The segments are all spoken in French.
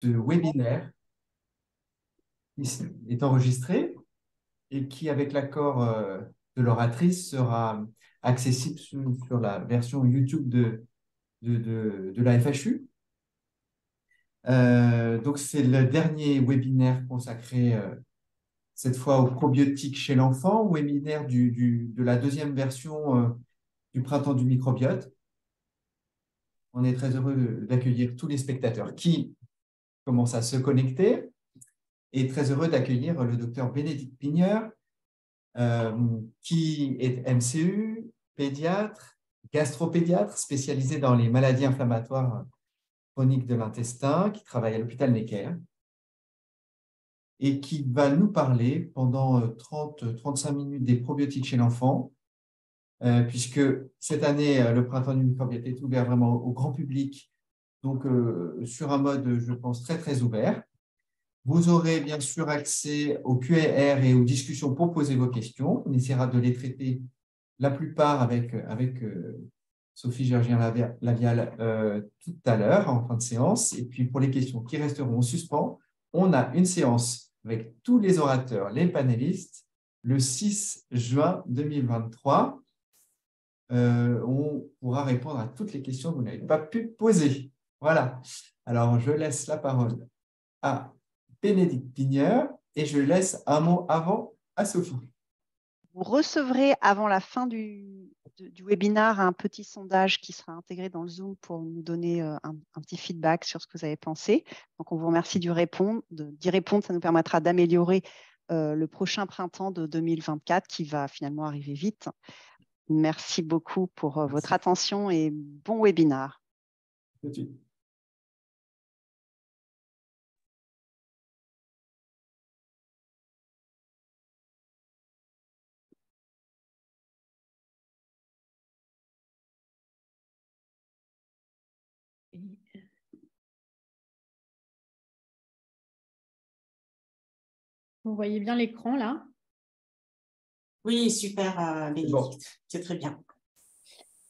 ce webinaire qui est enregistré et qui, avec l'accord de l'oratrice, sera accessible sur la version YouTube de la FHU. Donc, c'est le dernier webinaire consacré cette fois aux probiotiques chez l'enfant, webinaire de la deuxième version du Printemps du microbiote. On est très heureux d'accueillir tous les spectateurs qui commencent à se connecter et très heureux d'accueillir le docteur Bénédicte Pigneur, qui est MCU, pédiatre, gastropédiatre spécialisé dans les maladies inflammatoires chroniques de l'intestin, qui travaille à l'hôpital Necker et qui va nous parler pendant 30-35 minutes des probiotiques chez l'enfant, puisque cette année, le printemps du microbiote est ouvert vraiment au grand public, donc sur un mode, je pense, très, très ouvert. Vous aurez bien sûr accès aux Q&R et aux discussions pour poser vos questions. On essaiera de les traiter la plupart avec Sophie Georgien-Lavial tout à l'heure en fin de séance. Et puis pour les questions qui resteront en suspens, on a une séance avec tous les orateurs, les panélistes, le 6 juin 2023. On pourra répondre à toutes les questions que vous n'avez pas pu poser. Voilà. Alors, je laisse la parole à Bénédicte Pigneur et je laisse un mot avant à Sophie. Vous recevrez avant la fin du webinaire un petit sondage qui sera intégré dans le Zoom pour nous donner un petit feedback sur ce que vous avez pensé. Donc, on vous remercie d'y répondre. Ça nous permettra d'améliorer le prochain printemps de 2024 qui va finalement arriver vite. Merci beaucoup pour votre attention et bon webinaire. Vous voyez bien l'écran là? Oui, super, Bénédicte. Bon. C'est très bien.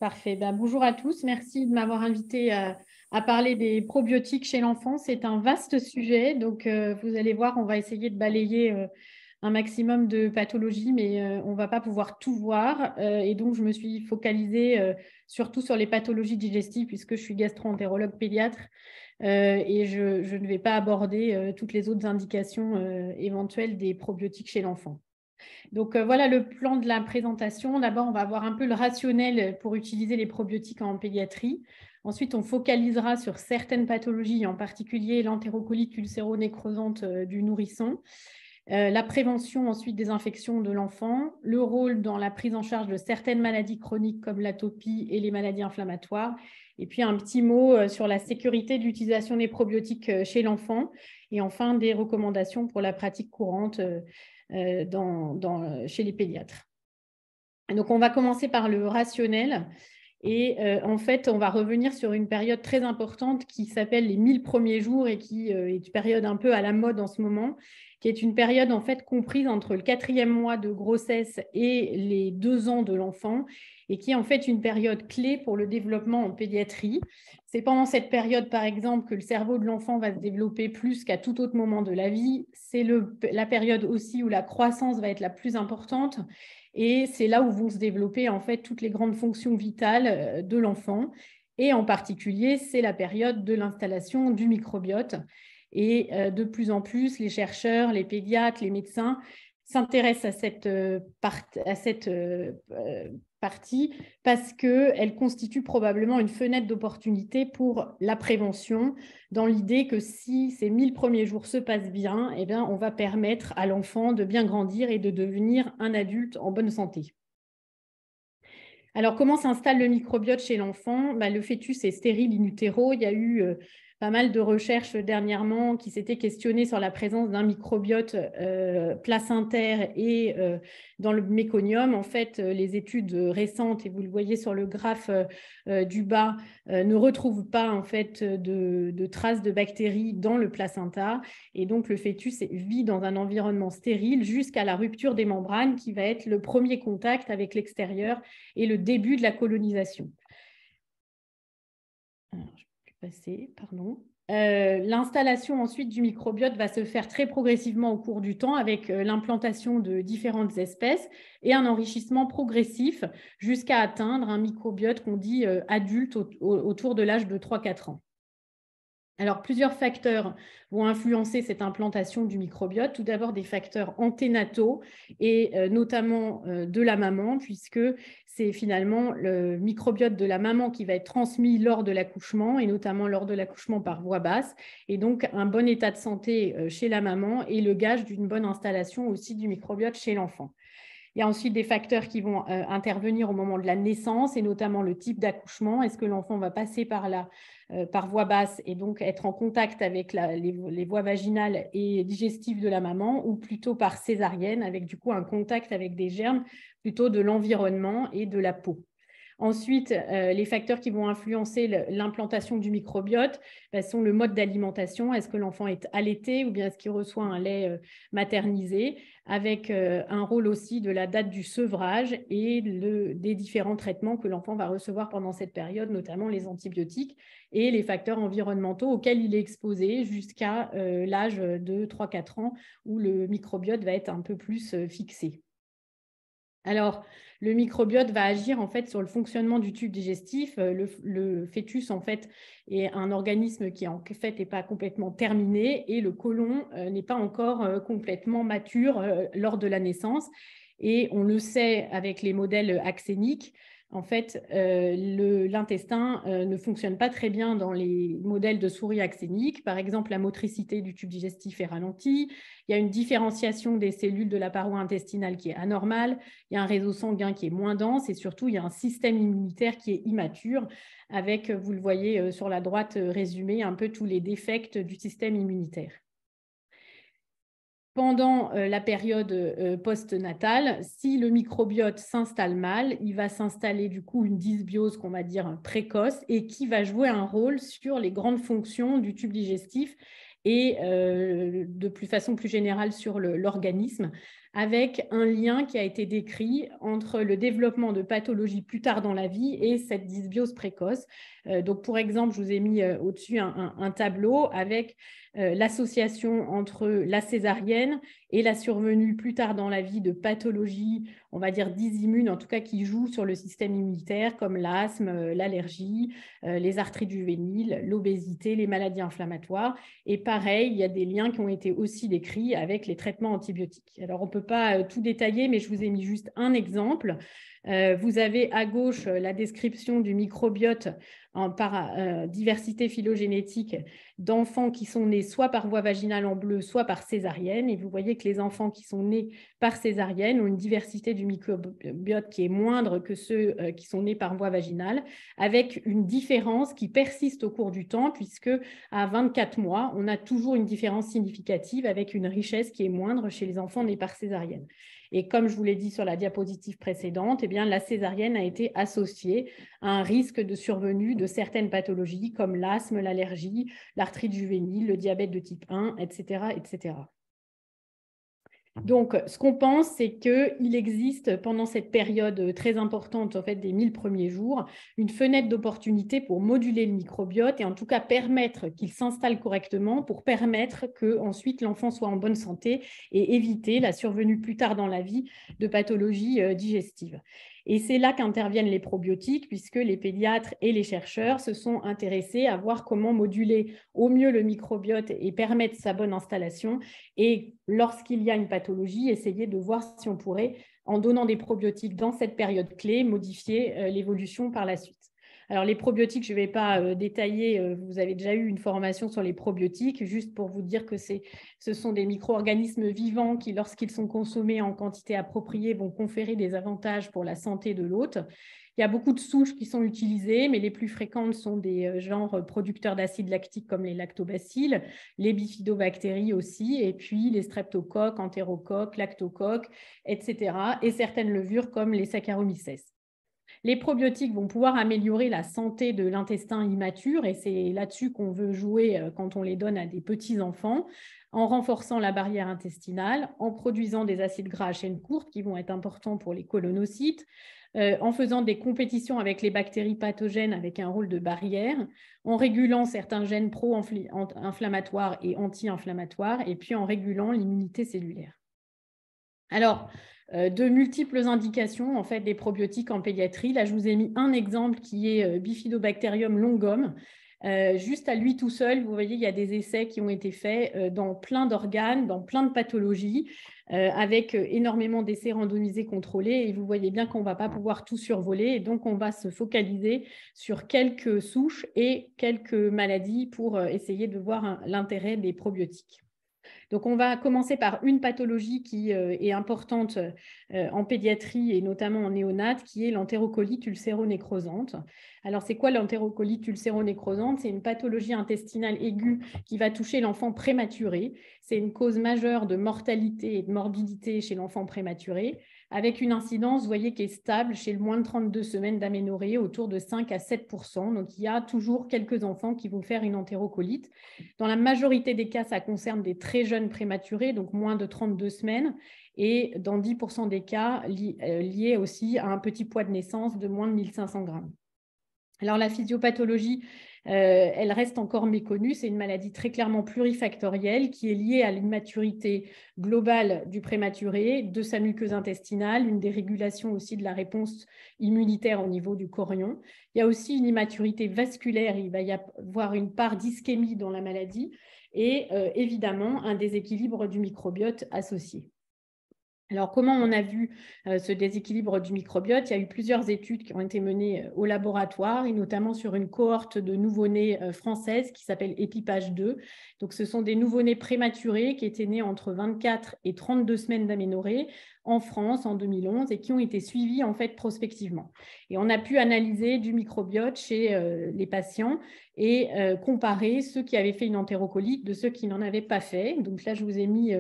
Parfait. Ben, bonjour à tous. Merci de m'avoir invité à parler des probiotiques chez l'enfant. C'est un vaste sujet. Donc, vous allez voir, on va essayer de balayer un maximum de pathologies, mais on ne va pas pouvoir tout voir. Et donc, je me suis focalisée surtout sur les pathologies digestives puisque je suis gastro-entérologue pédiatre. Et je ne vais pas aborder toutes les autres indications éventuelles des probiotiques chez l'enfant. Donc, voilà le plan de la présentation. D'abord, on va voir un peu le rationnel pour utiliser les probiotiques en pédiatrie. Ensuite, on focalisera sur certaines pathologies, en particulier l'entérocolite ulcéro-nécrosante du nourrisson. La prévention ensuite des infections de l'enfant, le rôle dans la prise en charge de certaines maladies chroniques comme l'atopie et les maladies inflammatoires, et puis un petit mot sur la sécurité de l'utilisation des probiotiques chez l'enfant, et enfin des recommandations pour la pratique courante chez les pédiatres. Donc, on va commencer par le rationnel. Et en fait, on va revenir sur une période très importante qui s'appelle les 1000 premiers jours et qui est une période un peu à la mode en ce moment, qui est une période en fait comprise entre le 4e mois de grossesse et les 2 ans de l'enfant et qui est en fait une période clé pour le développement en pédiatrie. C'est pendant cette période, par exemple, que le cerveau de l'enfant va se développer plus qu'à tout autre moment de la vie. C'est la période aussi où la croissance va être la plus importante. Et c'est là où vont se développer en fait toutes les grandes fonctions vitales de l'enfant. Et en particulier, c'est la période de l'installation du microbiote. Et de plus en plus, les chercheurs, les pédiatres, les médecins s'intéressent à cette partie parce qu'elle constitue probablement une fenêtre d'opportunité pour la prévention, dans l'idée que si ces 1000 premiers jours se passent bien, eh bien, on va permettre à l'enfant de bien grandir et de devenir un adulte en bonne santé. Alors, comment s'installe le microbiote chez l'enfant? Le fœtus est stérile in utero. Il y a eu pas mal de recherches dernièrement qui s'étaient questionnées sur la présence d'un microbiote placentaire et dans le méconium. En fait, les études récentes, et vous le voyez sur le graphe du bas, ne retrouvent pas en fait de traces de bactéries dans le placenta. Et donc, le fœtus vit dans un environnement stérile jusqu'à la rupture des membranes qui va être le premier contact avec l'extérieur et le début de la colonisation. Alors, je vais passer, pardon. L'installation ensuite du microbiote va se faire très progressivement au cours du temps avec l'implantation de différentes espèces et un enrichissement progressif jusqu'à atteindre un microbiote qu'on dit adulte autour de l'âge de 3-4 ans. Alors, plusieurs facteurs vont influencer cette implantation du microbiote. Tout d'abord, des facteurs anténataux et notamment de la maman, puisque c'est finalement le microbiote de la maman qui va être transmis lors de l'accouchement et notamment lors de l'accouchement par voie basse. Et donc, un bon état de santé chez la maman est le gage d'une bonne installation aussi du microbiote chez l'enfant. Il y a ensuite des facteurs qui vont intervenir au moment de la naissance et notamment le type d'accouchement. Est-ce que l'enfant va passer par voie basse et donc être en contact avec les voies vaginales et digestives de la maman ou plutôt par césarienne avec du coup un contact avec des germes plutôt de l'environnement et de la peau. Ensuite, les facteurs qui vont influencer l'implantation du microbiote sont le mode d'alimentation. Est-ce que l'enfant est allaité ou bien est-ce qu'il reçoit un lait maternisé, avec un rôle aussi de la date du sevrage et des différents traitements que l'enfant va recevoir pendant cette période, notamment les antibiotiques et les facteurs environnementaux auxquels il est exposé jusqu'à l'âge de 3-4 ans où le microbiote va être un peu plus fixé. Alors, le microbiote va agir en fait sur le fonctionnement du tube digestif. Le fœtus en fait est un organisme qui en fait n'est pas complètement terminé et le côlon n'est pas encore complètement mature lors de la naissance. Et on le sait avec les modèles axéniques. En fait, l'intestin ne fonctionne pas très bien dans les modèles de souris axéniques. Par exemple, la motricité du tube digestif est ralentie. Il y a une différenciation des cellules de la paroi intestinale qui est anormale. Il y a un réseau sanguin qui est moins dense et surtout, il y a un système immunitaire qui est immature avec, vous le voyez sur la droite résumé, un peu tous les défects du système immunitaire. Pendant la période postnatale, si le microbiote s'installe mal, il va s'installer du coup une dysbiose qu'on va dire précoce et qui va jouer un rôle sur les grandes fonctions du tube digestif et de façon plus générale sur l'organisme, avec un lien qui a été décrit entre le développement de pathologies plus tard dans la vie et cette dysbiose précoce. Donc, pour exemple, je vous ai mis au-dessus un tableau avec l'association entre la césarienne et la survenue plus tard dans la vie de pathologies, on va dire dysimmunes, en tout cas qui jouent sur le système immunitaire, comme l'asthme, l'allergie, les arthrites juvéniles, l'obésité, les maladies inflammatoires. Et pareil, il y a des liens qui ont été aussi décrits avec les traitements antibiotiques. Alors, on ne peut pas tout détailler, mais je vous ai mis juste un exemple. Vous avez à gauche la description du microbiote par diversité phylogénétique d'enfants qui sont nés soit par voie vaginale en bleu, soit par césarienne. Et vous voyez que les enfants qui sont nés par césarienne ont une diversité du microbiote qui est moindre que ceux qui sont nés par voie vaginale, avec une différence qui persiste au cours du temps, puisque à 24 mois, on a toujours une différence significative avec une richesse qui est moindre chez les enfants nés par césarienne. Et comme je vous l'ai dit sur la diapositive précédente, eh bien, la césarienne a été associée à un risque de survenue de certaines pathologies comme l'asthme, l'allergie, l'arthrite juvénile, le diabète de type 1, etc., etc. Donc, ce qu'on pense, c'est qu'il existe pendant cette période très importante, en fait, des 1000 premiers jours, une fenêtre d'opportunité pour moduler le microbiote et en tout cas permettre qu'il s'installe correctement pour permettre qu'ensuite l'enfant soit en bonne santé et éviter la survenue plus tard dans la vie de pathologies digestives. Et c'est là qu'interviennent les probiotiques, puisque les pédiatres et les chercheurs se sont intéressés à voir comment moduler au mieux le microbiote et permettre sa bonne installation. Et lorsqu'il y a une pathologie, essayer de voir si on pourrait, en donnant des probiotiques dans cette période clé, modifier l'évolution par la suite. Alors, les probiotiques, je ne vais pas détailler, vous avez déjà eu une formation sur les probiotiques, juste pour vous dire que ce sont des micro-organismes vivants qui, lorsqu'ils sont consommés en quantité appropriée, vont conférer des avantages pour la santé de l'hôte. Il y a beaucoup de souches qui sont utilisées, mais les plus fréquentes sont des genres producteurs d'acide lactique comme les lactobacilles, les bifidobactéries aussi, et puis les streptocoques, entérocoques, lactocoques, etc. et certaines levures comme les Saccharomyces. Les probiotiques vont pouvoir améliorer la santé de l'intestin immature et c'est là-dessus qu'on veut jouer quand on les donne à des petits enfants, en renforçant la barrière intestinale, en produisant des acides gras à chaîne courte qui vont être importants pour les colonocytes, en faisant des compétitions avec les bactéries pathogènes avec un rôle de barrière, en régulant certains gènes pro-inflammatoires et anti-inflammatoires, et puis en régulant l'immunité cellulaire. Alors, de multiples indications en fait, des probiotiques en pédiatrie. Là, je vous ai mis un exemple qui est Bifidobacterium longum. Juste à lui tout seul, vous voyez, il y a des essais qui ont été faits dans plein d'organes, dans plein de pathologies, avec énormément d'essais randomisés contrôlés. Et vous voyez bien qu'on ne va pas pouvoir tout survoler. Et donc, on va se focaliser sur quelques souches et quelques maladies pour essayer de voir l'intérêt des probiotiques. Donc, on va commencer par une pathologie qui est importante en pédiatrie et notamment en néonate, qui est l'entérocolite ulcéro-nécrosante. Alors, c'est quoi l'entérocolite ulcéro-nécrosante? C'est une pathologie intestinale aiguë qui va toucher l'enfant prématuré. C'est une cause majeure de mortalité et de morbidité chez l'enfant prématuré, avec une incidence, vous voyez, qui est stable chez le moins de 32 semaines d'aménorrhée, autour de 5 à 7%. Donc, il y a toujours quelques enfants qui vont faire une entérocolite. Dans la majorité des cas, ça concerne des très jeunes prématurés, donc moins de 32 semaines, et dans 10% des cas, liés aussi à un petit poids de naissance de moins de 1500 grammes. Alors, la physiopathologie, elle reste encore méconnue. C'est une maladie très clairement plurifactorielle qui est liée à l'immaturité globale du prématuré, de sa muqueuse intestinale, une dérégulation aussi de la réponse immunitaire au niveau du chorion. Il y a aussi une immaturité vasculaire. Il va y avoir une part d'ischémie dans la maladie et évidemment un déséquilibre du microbiote associé. Alors, comment on a vu ce déséquilibre du microbiote? Il y a eu plusieurs études qui ont été menées au laboratoire, et notamment sur une cohorte de nouveau-nés françaises qui s'appelle Épipage 2. Donc, ce sont des nouveau-nés prématurés qui étaient nés entre 24 et 32 semaines d'aménorrhée en France en 2011 et qui ont été suivis en fait prospectivement. Et on a pu analyser du microbiote chez les patients et comparer ceux qui avaient fait une entérocolite de ceux qui n'en avaient pas fait. Donc là, je vous ai mis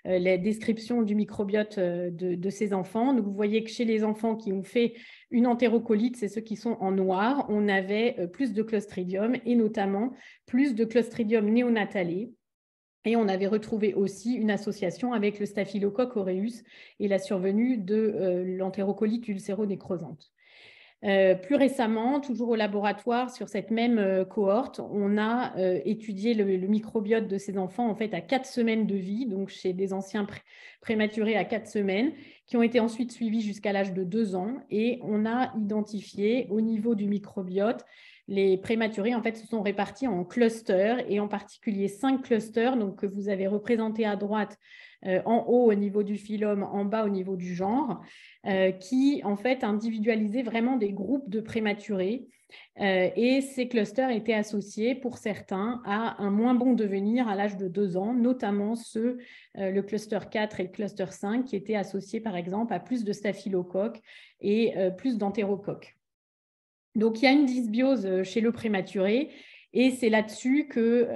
la description du microbiote de ces enfants. Donc vous voyez que chez les enfants qui ont fait une entérocolite, c'est ceux qui sont en noir, on avait plus de Clostridium et notamment plus de Clostridium neonatale. Et on avait retrouvé aussi une association avec le Staphylocoque aureus et la survenue de l'entérocolite ulcéro-nécrosante. Plus récemment, toujours au laboratoire, sur cette même cohorte, on a étudié le microbiote de ces enfants en fait, à 4 semaines de vie, donc chez des anciens prématurés à 4 semaines, qui ont été ensuite suivis jusqu'à l'âge de 2 ans. Et on a identifié au niveau du microbiote, les prématurés en fait, se sont répartis en clusters, et en particulier 5 clusters donc, que vous avez représentés à droite en haut au niveau du phylum, en bas au niveau du genre, qui en fait individualisaient vraiment des groupes de prématurés. Et ces clusters étaient associés pour certains à un moins bon devenir à l'âge de 2 ans, notamment ceux, le cluster 4 et le cluster 5, qui étaient associés par exemple à plus de staphylocoques et plus d'entérocoques. Donc, il y a une dysbiose chez le prématuré et c'est là-dessus que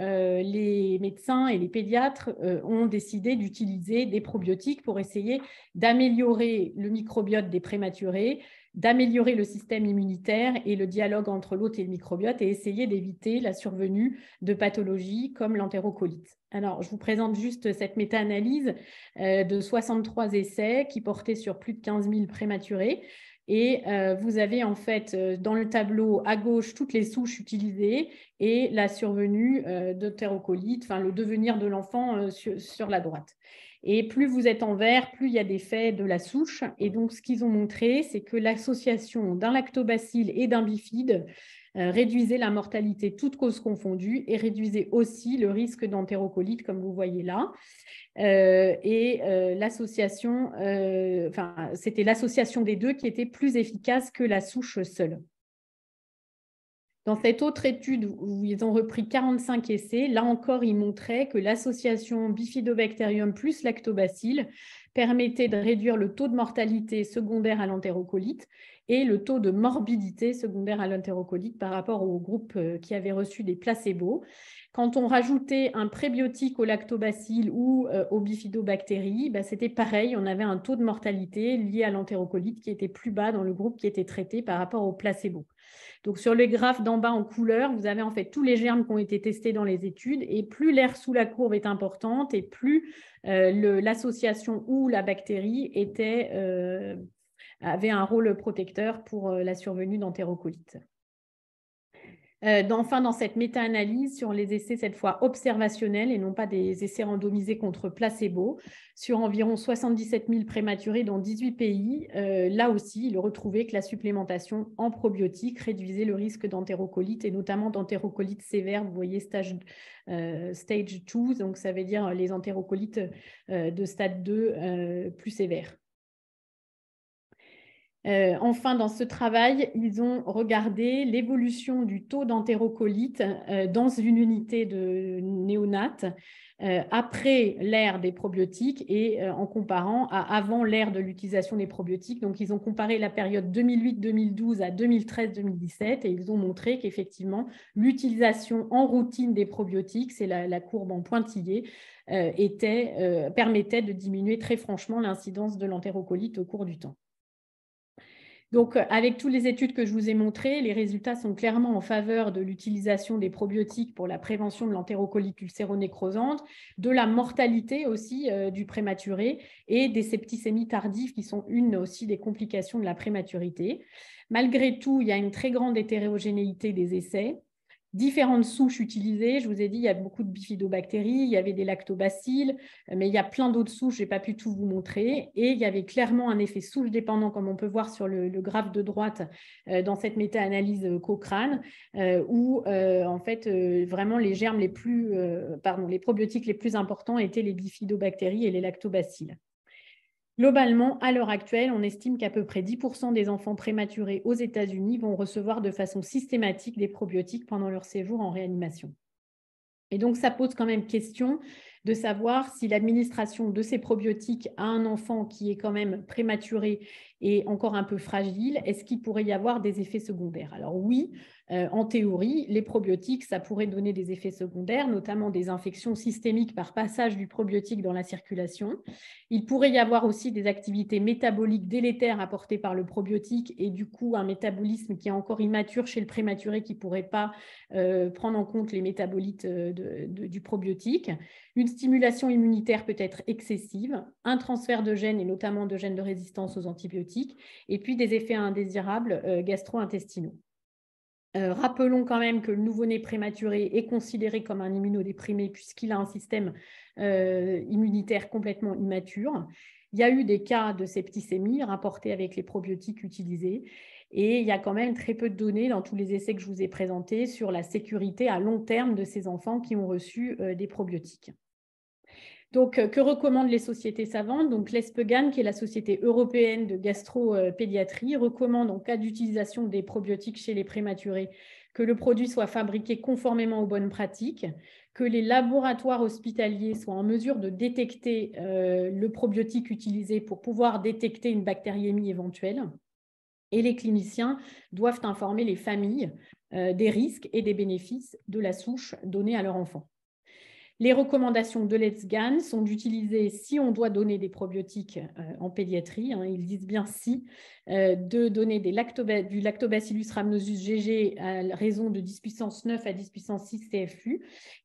les médecins et les pédiatres ont décidé d'utiliser des probiotiques pour essayer d'améliorer le microbiote des prématurés, d'améliorer le système immunitaire et le dialogue entre l'hôte et le microbiote et essayer d'éviter la survenue de pathologies comme l'entérocolite. Alors, je vous présente juste cette méta-analyse de 63 essais qui portaient sur plus de 15 000 prématurés. Et vous avez en fait dans le tableau à gauche toutes les souches utilisées et la survenue d'entérocolite, enfin le devenir de l'enfant sur la droite. Et plus vous êtes en vert, plus il y a des faits de la souche. Et donc, ce qu'ils ont montré, c'est que l'association d'un lactobacille et d'un bifide réduisait la mortalité toutes causes confondues et réduisait aussi le risque d'entérocolite, comme vous voyez là. L'association, c'était l'association des deux qui était plus efficace que la souche seule. Dans cette autre étude où ils ont repris 45 essais, là encore, ils montraient que l'association Bifidobacterium plus lactobacille permettait de réduire le taux de mortalité secondaire à l'entérocolite et le taux de morbidité secondaire à l'entérocolite par rapport au groupe qui avait reçu des placebos. Quand on rajoutait un prébiotique au lactobacille ou aux bifidobactéries, c'était pareil, on avait un taux de mortalité lié à l'entérocolite qui était plus bas dans le groupe qui était traité par rapport au placebo. Donc, sur les graphes d'en bas en couleur, vous avez en fait tous les germes qui ont été testés dans les études et plus l'air sous la courbe est importante et plus l'association ou la bactérie était avait un rôle protecteur pour la survenue d'entérocolites. Enfin, dans cette méta-analyse sur les essais, cette fois observationnels et non pas des essais randomisés contre placebo, sur environ 77 000 prématurés dans 18 pays, là aussi, il retrouvait que la supplémentation en probiotiques réduisait le risque d'entérocolite et notamment d'entérocolites sévères. Vous voyez stage 2, donc ça veut dire les entérocolites de stade 2 plus sévères. Enfin, dans ce travail, ils ont regardé l'évolution du taux d'entérocolite dans une unité de néonates après l'ère des probiotiques et en comparant à avant l'ère de l'utilisation des probiotiques. Donc, ils ont comparé la période 2008-2012 à 2013-2017 et ils ont montré qu'effectivement, l'utilisation en routine des probiotiques, c'est la courbe en pointillé, permettait de diminuer très franchement l'incidence de l'entérocolite au cours du temps. Donc, avec toutes les études que je vous ai montrées, les résultats sont clairement en faveur de l'utilisation des probiotiques pour la prévention de l'entérocolite ulcéro-nécrosante, de la mortalité aussi du prématuré et des septicémies tardives qui sont une aussi des complications de la prématurité. Malgré tout, il y a une très grande hétérogénéité des essais. Différentes souches utilisées, je vous ai dit, il y a beaucoup de bifidobactéries, il y avait des lactobacilles, mais il y a plein d'autres souches, je n'ai pas pu tout vous montrer. Et il y avait clairement un effet souche dépendant, comme on peut voir sur le graphe de droite dans cette méta-analyse Cochrane, où en fait, vraiment les germes les probiotiques les plus importants étaient les bifidobactéries et les lactobacilles. Globalement, à l'heure actuelle, on estime qu'à peu près 10% des enfants prématurés aux États-Unis vont recevoir de façon systématique des probiotiques pendant leur séjour en réanimation. Et donc, ça pose quand même question de savoir si l'administration de ces probiotiques à un enfant qui est quand même prématuré et encore un peu fragile, est-ce qu'il pourrait y avoir des effets secondaires? Alors oui, en théorie, les probiotiques, ça pourrait donner des effets secondaires, notamment des infections systémiques par passage du probiotique dans la circulation. Il pourrait y avoir aussi des activités métaboliques délétères apportées par le probiotique et du coup un métabolisme qui est encore immature chez le prématuré qui ne pourrait pas prendre en compte les métabolites du probiotique. Une stimulation immunitaire peut être excessive, un transfert de gènes et notamment de gènes de résistance aux antibiotiques et puis des effets indésirables gastro-intestinaux. Rappelons quand même que le nouveau-né prématuré est considéré comme un immunodéprimé puisqu'il a un système immunitaire complètement immature. Il y a eu des cas de septicémie rapportés avec les probiotiques utilisés et il y a quand même très peu de données dans tous les essais que je vous ai présentés sur la sécurité à long terme de ces enfants qui ont reçu des probiotiques. Donc, que recommandent les sociétés savantes? Donc, l'ESPGHAN, qui est la Société européenne de gastropédiatrie, recommande en cas d'utilisation des probiotiques chez les prématurés que le produit soit fabriqué conformément aux bonnes pratiques, que les laboratoires hospitaliers soient en mesure de détecter le probiotique utilisé pour pouvoir détecter une bactériémie éventuelle. Et les cliniciens doivent informer les familles des risques et des bénéfices de la souche donnée à leur enfant. Les recommandations de l'ESPGHAN sont d'utiliser, si on doit donner des probiotiques en pédiatrie, ils disent bien si, de donner du Lactobacillus rhamnosus GG à raison de 10 puissance 9 à 10 puissance 6 CFU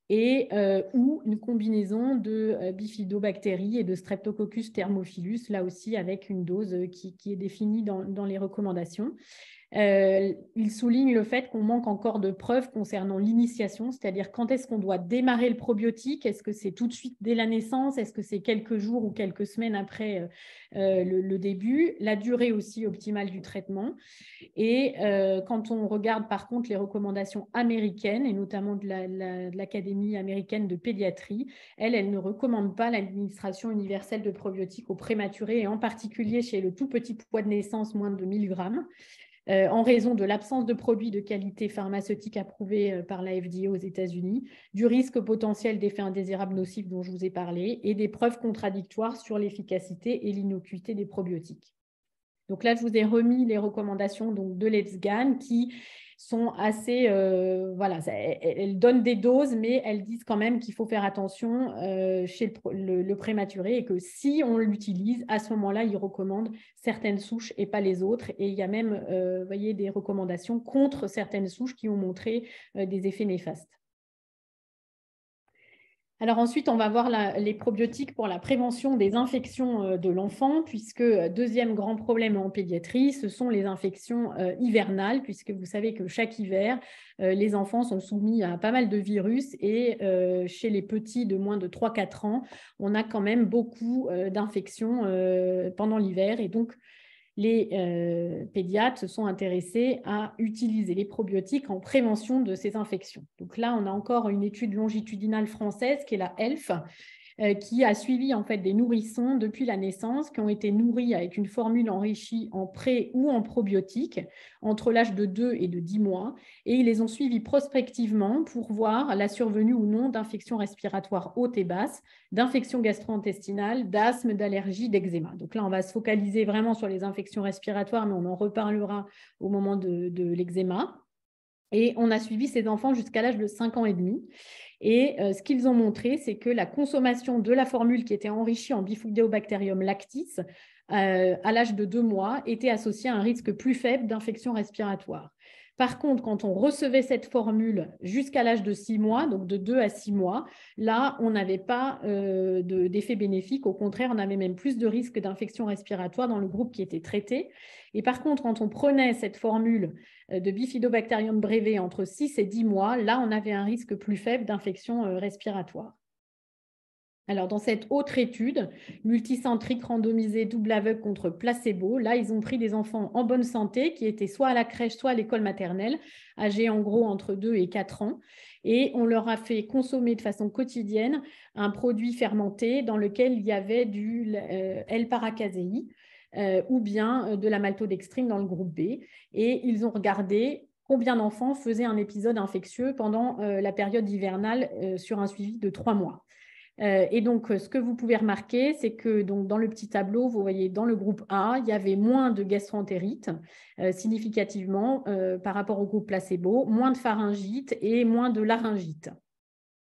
et ou une combinaison de bifidobactéries et de Streptococcus thermophilus, là aussi avec une dose qui est définie dans les recommandations. Il souligne le fait qu'on manque encore de preuves concernant l'initiation, c'est-à-dire quand est-ce qu'on doit démarrer le probiotique, est-ce que c'est tout de suite dès la naissance, est-ce que c'est quelques jours ou quelques semaines après le début, la durée aussi optimale du traitement. Et quand on regarde par contre les recommandations américaines, et notamment de l'Académie américaine de pédiatrie, elle ne recommande pas l'administration universelle de probiotiques aux prématurés, et en particulier chez le tout petit poids de naissance, moins de 1000 grammes. En raison de l'absence de produits de qualité pharmaceutique approuvés par la FDA aux États-Unis, du risque potentiel d'effets indésirables nocifs dont je vous ai parlé et des preuves contradictoires sur l'efficacité et l'innocuité des probiotiques. Donc là, je vous ai remis les recommandations de l'ESPGHAN qui sont assez, elles donnent des doses, mais elles disent quand même qu'il faut faire attention chez le prématuré et que si on l'utilise, à ce moment-là, ils recommandent certaines souches et pas les autres. Et il y a même, voyez, des recommandations contre certaines souches qui ont montré des effets néfastes. Alors ensuite, on va voir les probiotiques pour la prévention des infections de l'enfant, puisque deuxième grand problème en pédiatrie, ce sont les infections hivernales, puisque vous savez que chaque hiver, les enfants sont soumis à pas mal de virus et chez les petits de moins de 3-4 ans, on a quand même beaucoup d'infections pendant l'hiver et donc les pédiatres se sont intéressés à utiliser les probiotiques en prévention de ces infections. Donc là, on a encore une étude longitudinale française qui est la ELF, qui a suivi en fait des nourrissons depuis la naissance qui ont été nourris avec une formule enrichie en pré ou en probiotiques entre l'âge de 2 et de 10 mois et ils les ont suivis prospectivement pour voir la survenue ou non d'infections respiratoires hautes et basses, d'infections gastro-intestinales, d'asthme, d'allergie, d'eczéma. Donc là, on va se focaliser vraiment sur les infections respiratoires, mais on en reparlera au moment de l'eczéma. Et on a suivi ces enfants jusqu'à l'âge de 5 ans et demi. Et ce qu'ils ont montré, c'est que la consommation de la formule qui était enrichie en Bifidobacterium lactis à l'âge de 2 mois était associée à un risque plus faible d'infection respiratoire. Par contre, quand on recevait cette formule jusqu'à l'âge de 6 mois, donc de 2 à 6 mois, là, on n'avait pas d'effet bénéfique. Au contraire, on avait même plus de risque d'infection respiratoire dans le groupe qui était traité. Et par contre, quand on prenait cette formule de Bifidobacterium breve entre 6 et 10 mois, là, on avait un risque plus faible d'infection respiratoire. Alors, dans cette autre étude, multicentrique, randomisée, double aveugle contre placebo, là, ils ont pris des enfants en bonne santé qui étaient soit à la crèche, soit à l'école maternelle, âgés en gros entre 2 et 4 ans. Et on leur a fait consommer de façon quotidienne un produit fermenté dans lequel il y avait du L-paracasei ou bien de la maltodextrine dans le groupe B. Et ils ont regardé combien d'enfants faisaient un épisode infectieux pendant la période hivernale sur un suivi de 3 mois. Et donc, ce que vous pouvez remarquer, c'est que donc, dans le petit tableau, vous voyez dans le groupe A, il y avait moins de gastroentérite significativement par rapport au groupe placebo, moins de pharyngite et moins de laryngite.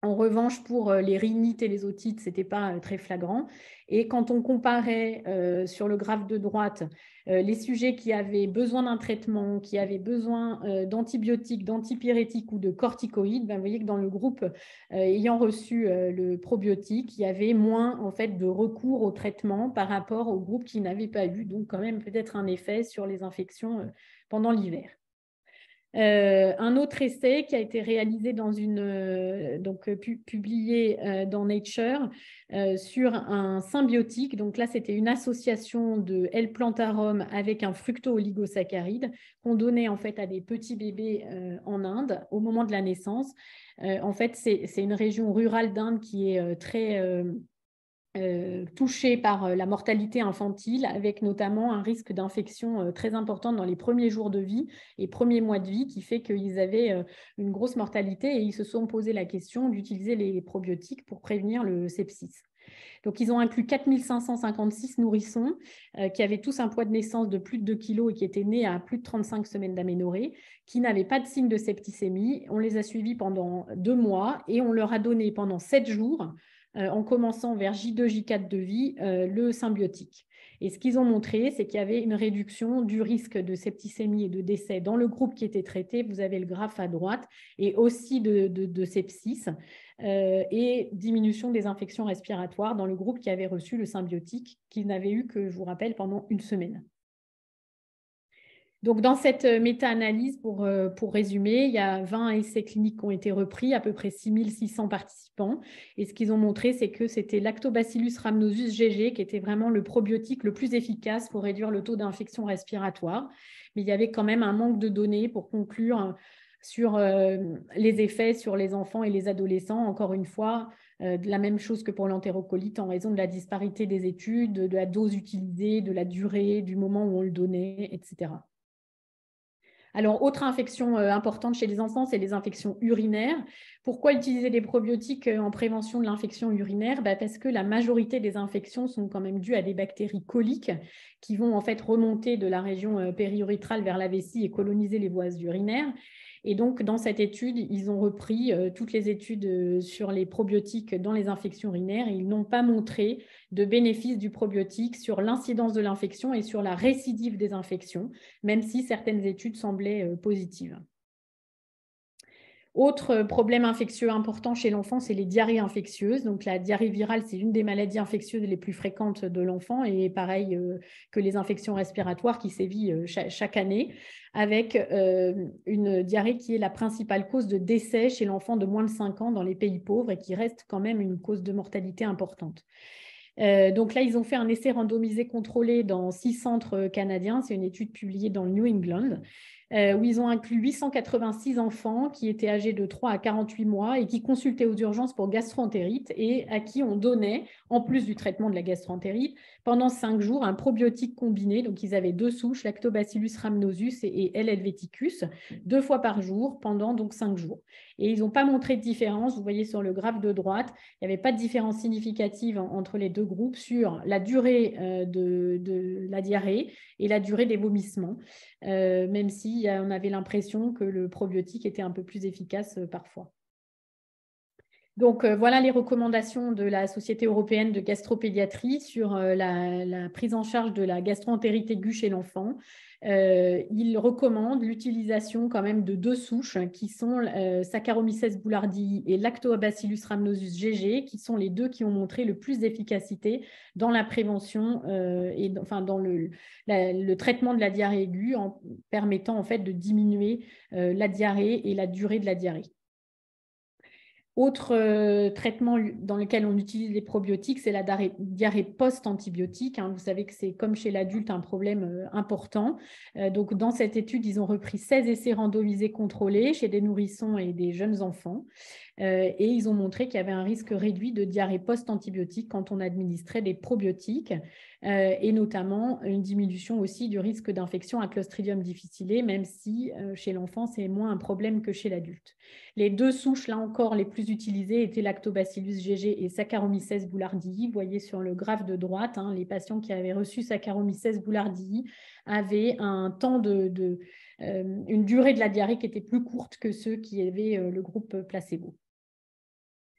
En revanche, pour les rhinites et les otites, ce n'était pas très flagrant. Et quand on comparait sur le graphe de droite les sujets qui avaient besoin d'un traitement, qui avaient besoin d'antibiotiques, d'antipyrétiques ou de corticoïdes, ben, vous voyez que dans le groupe ayant reçu le probiotique, il y avait moins en fait, de recours au traitement par rapport au groupe qui n'avait pas eu. Donc quand même peut-être un effet sur les infections pendant l'hiver. Un autre essai qui a été réalisé dans publié dans Nature sur un symbiotique. Donc là, c'était une association de L-plantarum avec un fructo-oligosaccharide qu'on donnait en fait à des petits bébés en Inde au moment de la naissance. En fait, c'est une région rurale d'Inde qui est très touchés par la mortalité infantile, avec notamment un risque d'infection très important dans les premiers jours de vie et premiers mois de vie, qui fait qu'ils avaient une grosse mortalité et ils se sont posé la question d'utiliser les probiotiques pour prévenir le sepsis. Donc, ils ont inclus 4556 nourrissons qui avaient tous un poids de naissance de plus de 2 kg et qui étaient nés à plus de 35 semaines d'aménorrhée, qui n'avaient pas de signe de septicémie. On les a suivis pendant 2 mois et on leur a donné pendant 7 jours en commençant vers J2, J4 de vie, le symbiotique. Et ce qu'ils ont montré, c'est qu'il y avait une réduction du risque de septicémie et de décès dans le groupe qui était traité. Vous avez le graphe à droite, et aussi de sepsis, et diminution des infections respiratoires dans le groupe qui avait reçu le symbiotique, qui n'avait eu que, je vous rappelle, pendant 1 semaine. Donc, dans cette méta-analyse, pour résumer, il y a 20 essais cliniques qui ont été repris, à peu près 6600 participants. Et ce qu'ils ont montré, c'est que c'était Lactobacillus rhamnosus GG qui était vraiment le probiotique le plus efficace pour réduire le taux d'infection respiratoire. Mais il y avait quand même un manque de données pour conclure sur les effets sur les enfants et les adolescents. Encore une fois, la même chose que pour l'entérocolite en raison de la disparité des études, de la dose utilisée, de la durée, du moment où on le donnait, etc. Alors, autre infection importante chez les enfants, c'est les infections urinaires. Pourquoi utiliser des probiotiques en prévention de l'infection urinaire? Parce que la majorité des infections sont quand même dues à des bactéries coliques qui vont en fait remonter de la région périurétrale vers la vessie et coloniser les voies urinaires. Et donc, dans cette étude, ils ont repris toutes les études sur les probiotiques dans les infections urinaires et ils n'ont pas montré de bénéfice du probiotique sur l'incidence de l'infection et sur la récidive des infections, même si certaines études semblaient positives. Autre problème infectieux important chez l'enfant, c'est les diarrhées infectieuses. Donc, la diarrhée virale, c'est une des maladies infectieuses les plus fréquentes de l'enfant et pareil que les infections respiratoires qui sévit chaque année, avec une diarrhée qui est la principale cause de décès chez l'enfant de moins de 5 ans dans les pays pauvres et qui reste quand même une cause de mortalité importante. Donc là, ils ont fait un essai randomisé contrôlé dans 6 centres canadiens. C'est une étude publiée dans le New England, où ils ont inclus 886 enfants qui étaient âgés de 3 à 48 mois et qui consultaient aux urgences pour gastroentérite et à qui on donnait, en plus du traitement de la gastroentérite, pendant 5 jours, un probiotique combiné. Donc, ils avaient 2 souches, Lactobacillus rhamnosus et L. helveticus, 2 fois par jour pendant donc 5 jours. Et ils n'ont pas montré de différence. Vous voyez sur le graphe de droite, il n'y avait pas de différence significative entre les deux groupes sur la durée de la diarrhée et la durée des vomissements, même si on avait l'impression que le probiotique était un peu plus efficace parfois. Donc, voilà les recommandations de la Société européenne de gastropédiatrie sur la prise en charge de la gastroentérite aiguë chez l'enfant. Ils recommandent l'utilisation quand même de 2 souches qui sont Saccharomyces boulardii et Lactobacillus rhamnosus GG, qui sont les 2 qui ont montré le plus d'efficacité dans la prévention et dans le traitement de la diarrhée aiguë, en permettant en fait de diminuer la diarrhée et la durée de la diarrhée. Autre traitement dans lequel on utilise les probiotiques, c'est la diarrhée post-antibiotique. Vous savez que c'est comme chez l'adulte un problème important. Donc, dans cette étude, ils ont repris 16 essais randomisés contrôlés chez des nourrissons et des jeunes enfants. Et ils ont montré qu'il y avait un risque réduit de diarrhée post-antibiotique quand on administrait des probiotiques et notamment une diminution aussi du risque d'infection à Clostridium difficile, même si chez l'enfant, c'est moins un problème que chez l'adulte. Les 2 souches, là encore, les plus utilisées étaient Lactobacillus GG et Saccharomyces boulardii. Vous voyez sur le graphe de droite, les patients qui avaient reçu Saccharomyces boulardii avaient un temps une durée de la diarrhée qui était plus courte que ceux qui avaient le groupe placebo.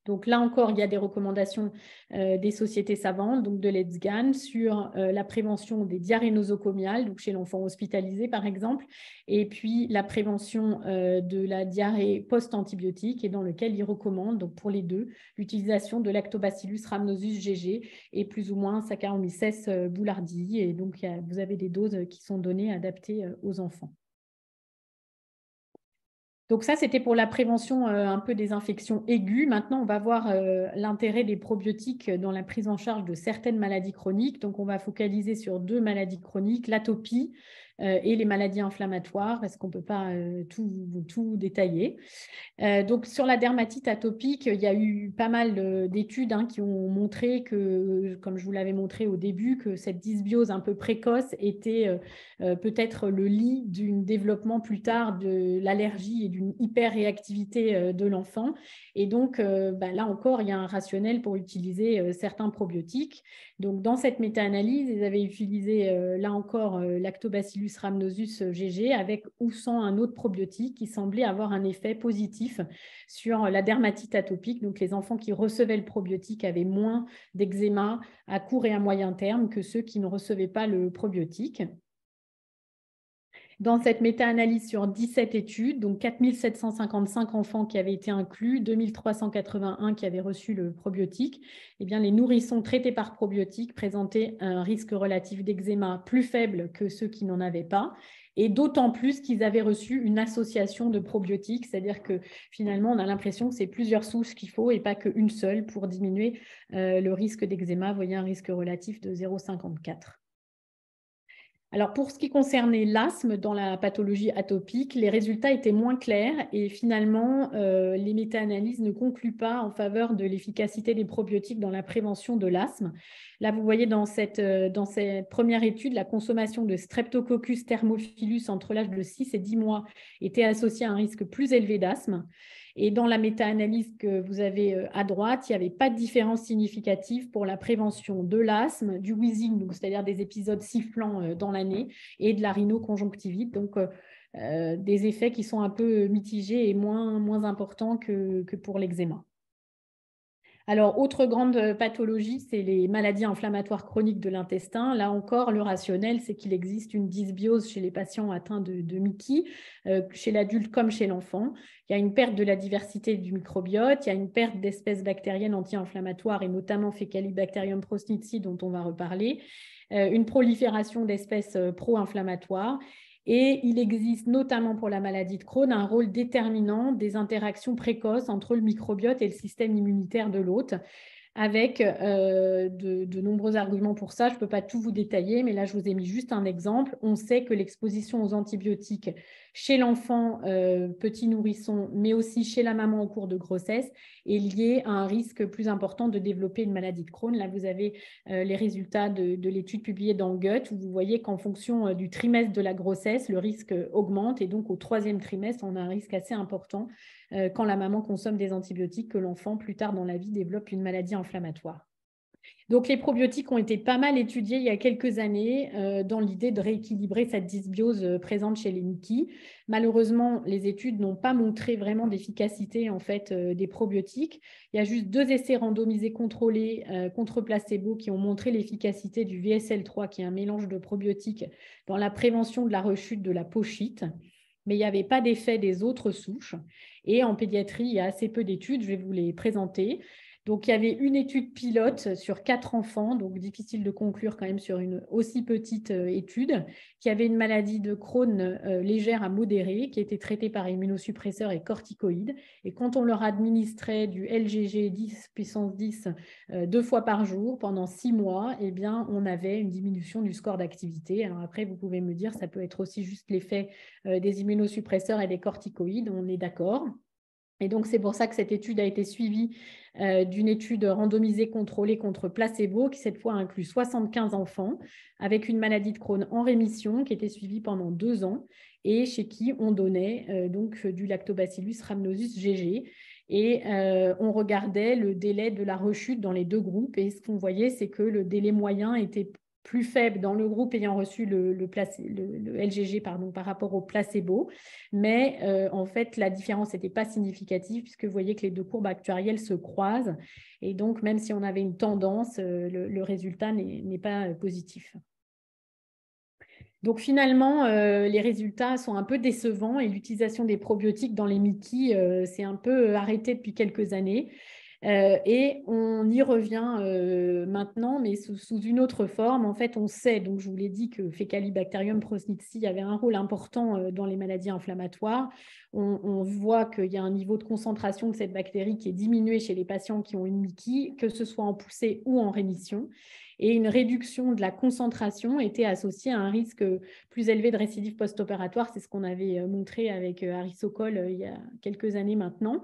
Donc là encore, il y a des recommandations des sociétés savantes, donc de l'EDSGAN, sur la prévention des diarrhées nosocomiales, donc chez l'enfant hospitalisé par exemple, et puis la prévention de la diarrhée post-antibiotique, et dans lequel ils recommandent, donc pour les 2, l'utilisation de Lactobacillus rhamnosus GG et plus ou moins Saccharomyces boulardii, et donc vous avez des doses qui sont données adaptées aux enfants. Donc ça, c'était pour la prévention un peu des infections aiguës. Maintenant, on va voir l'intérêt des probiotiques dans la prise en charge de certaines maladies chroniques. Donc, on va focaliser sur 2 maladies chroniques, l'atopie et les maladies inflammatoires, parce qu'on ne peut pas tout détailler. Donc, sur la dermatite atopique, il y a eu pas mal d'études qui ont montré que, comme je vous l'avais montré au début, que cette dysbiose un peu précoce était peut-être le lit d'un développement plus tard de l'allergie et d'une hyperréactivité de l'enfant. Et donc, là encore, il y a un rationnel pour utiliser certains probiotiques. Donc, dans cette méta-analyse, ils avaient utilisé, là encore, Lactobacillus rhamnosus GG avec ou sans un autre probiotique qui semblait avoir un effet positif sur la dermatite atopique. Donc, les enfants qui recevaient le probiotique avaient moins d'eczéma à court et à moyen terme que ceux qui ne recevaient pas le probiotique. Dans cette méta-analyse sur 17 études, donc 4755 enfants qui avaient été inclus, 2381 qui avaient reçu le probiotique, eh bien, les nourrissons traités par probiotique présentaient un risque relatif d'eczéma plus faible que ceux qui n'en avaient pas, et d'autant plus qu'ils avaient reçu une association de probiotiques, c'est-à-dire que finalement, on a l'impression que c'est plusieurs souches qu'il faut et pas qu'une seule pour diminuer le risque d'eczéma. Vous voyez un risque relatif de 0,54. Alors, pour ce qui concernait l'asthme dans la pathologie atopique, les résultats étaient moins clairs et finalement, les méta-analyses ne concluent pas en faveur de l'efficacité des probiotiques dans la prévention de l'asthme. Là, vous voyez dans cette première étude, la consommation de Streptococcus thermophilus entre l'âge de 6 et 10 mois était associée à un risque plus élevé d'asthme. Et dans la méta-analyse que vous avez à droite, il n'y avait pas de différence significative pour la prévention de l'asthme, du wheezing, c'est-à-dire des épisodes sifflants dans l'année, et de la rhinoconjonctivite, donc des effets qui sont un peu mitigés et moins importants que pour l'eczéma. Alors, autre grande pathologie, c'est les maladies inflammatoires chroniques de l'intestin. Là encore, le rationnel, c'est qu'il existe une dysbiose chez les patients atteints de MICI, chez l'adulte comme chez l'enfant. Il y a une perte de la diversité du microbiote, il y a une perte d'espèces bactériennes anti-inflammatoires et notamment Faecalibacterium prosnitzi dont on va reparler, une prolifération d'espèces pro-inflammatoires. Et il existe notamment pour la maladie de Crohn un rôle déterminant des interactions précoces entre le microbiote et le système immunitaire de l'hôte, avec de nombreux arguments pour ça. Je ne peux pas tout vous détailler, mais là, je vous ai mis juste un exemple. On sait que l'exposition aux antibiotiques chez l'enfant petit nourrisson, mais aussi chez la maman au cours de grossesse, est liée à un risque plus important de développer une maladie de Crohn. Là, vous avez les résultats de l'étude publiée dans Gut, où vous voyez qu'en fonction du trimestre de la grossesse, le risque augmente. Et donc, au 3e trimestre, on a un risque assez important quand la maman consomme des antibiotiques, que l'enfant, plus tard dans la vie, développe une maladie inflammatoire. Donc, les probiotiques ont été pas mal étudiés il y a quelques années dans l'idée de rééquilibrer cette dysbiose présente chez les MICI. Malheureusement, les études n'ont pas montré vraiment d'efficacité en fait, des probiotiques. Il y a juste 2 essais randomisés contrôlés contre placebo qui ont montré l'efficacité du VSL3, qui est un mélange de probiotiques, dans la prévention de la rechute de la pochite. Mais il n'y avait pas d'effet des autres souches. Et en pédiatrie, il y a assez peu d'études, je vais vous les présenter. Donc, il y avait une étude pilote sur 4 enfants, donc difficile de conclure quand même sur une aussi petite étude, qui avait une maladie de Crohn légère à modérée, qui était traitée par immunosuppresseurs et corticoïdes. Et quand on leur administrait du LGG 10 puissance 10 2 fois par jour pendant 6 mois, eh bien, on avait une diminution du score d'activité. Alors après, vous pouvez me dire, ça peut être aussi juste l'effet des immunosuppresseurs et des corticoïdes, on est d'accord. Et donc, c'est pour ça que cette étude a été suivie d'une étude randomisée contrôlée contre placebo, qui cette fois inclut 75 enfants avec une maladie de Crohn en rémission, qui était suivie pendant 2 ans et chez qui on donnait donc du Lactobacillus rhamnosus GG. Et on regardait le délai de la rechute dans les 2 groupes. Et ce qu'on voyait, c'est que le délai moyen était plus faible dans le groupe ayant reçu le LGG par rapport au placebo. Mais en fait, la différence n'était pas significative puisque vous voyez que les 2 courbes actuarielles se croisent. Et donc, même si on avait une tendance, le résultat n'est pas positif. Donc, finalement, les résultats sont un peu décevants et l'utilisation des probiotiques dans les MICI s'est un peu arrêtée depuis quelques années. Et on y revient maintenant, mais sous une autre forme. En fait, on sait, donc je vous l'ai dit, que Faecalibacterium prosnitzi avait un rôle important dans les maladies inflammatoires. On voit qu'il y a un niveau de concentration de cette bactérie qui est diminué chez les patients qui ont une MICI, que ce soit en poussée ou en rémission. Et une réduction de la concentration était associée à un risque plus élevé de récidive post-opératoire. C'est ce qu'on avait montré avec Harry Sokol il y a quelques années maintenant.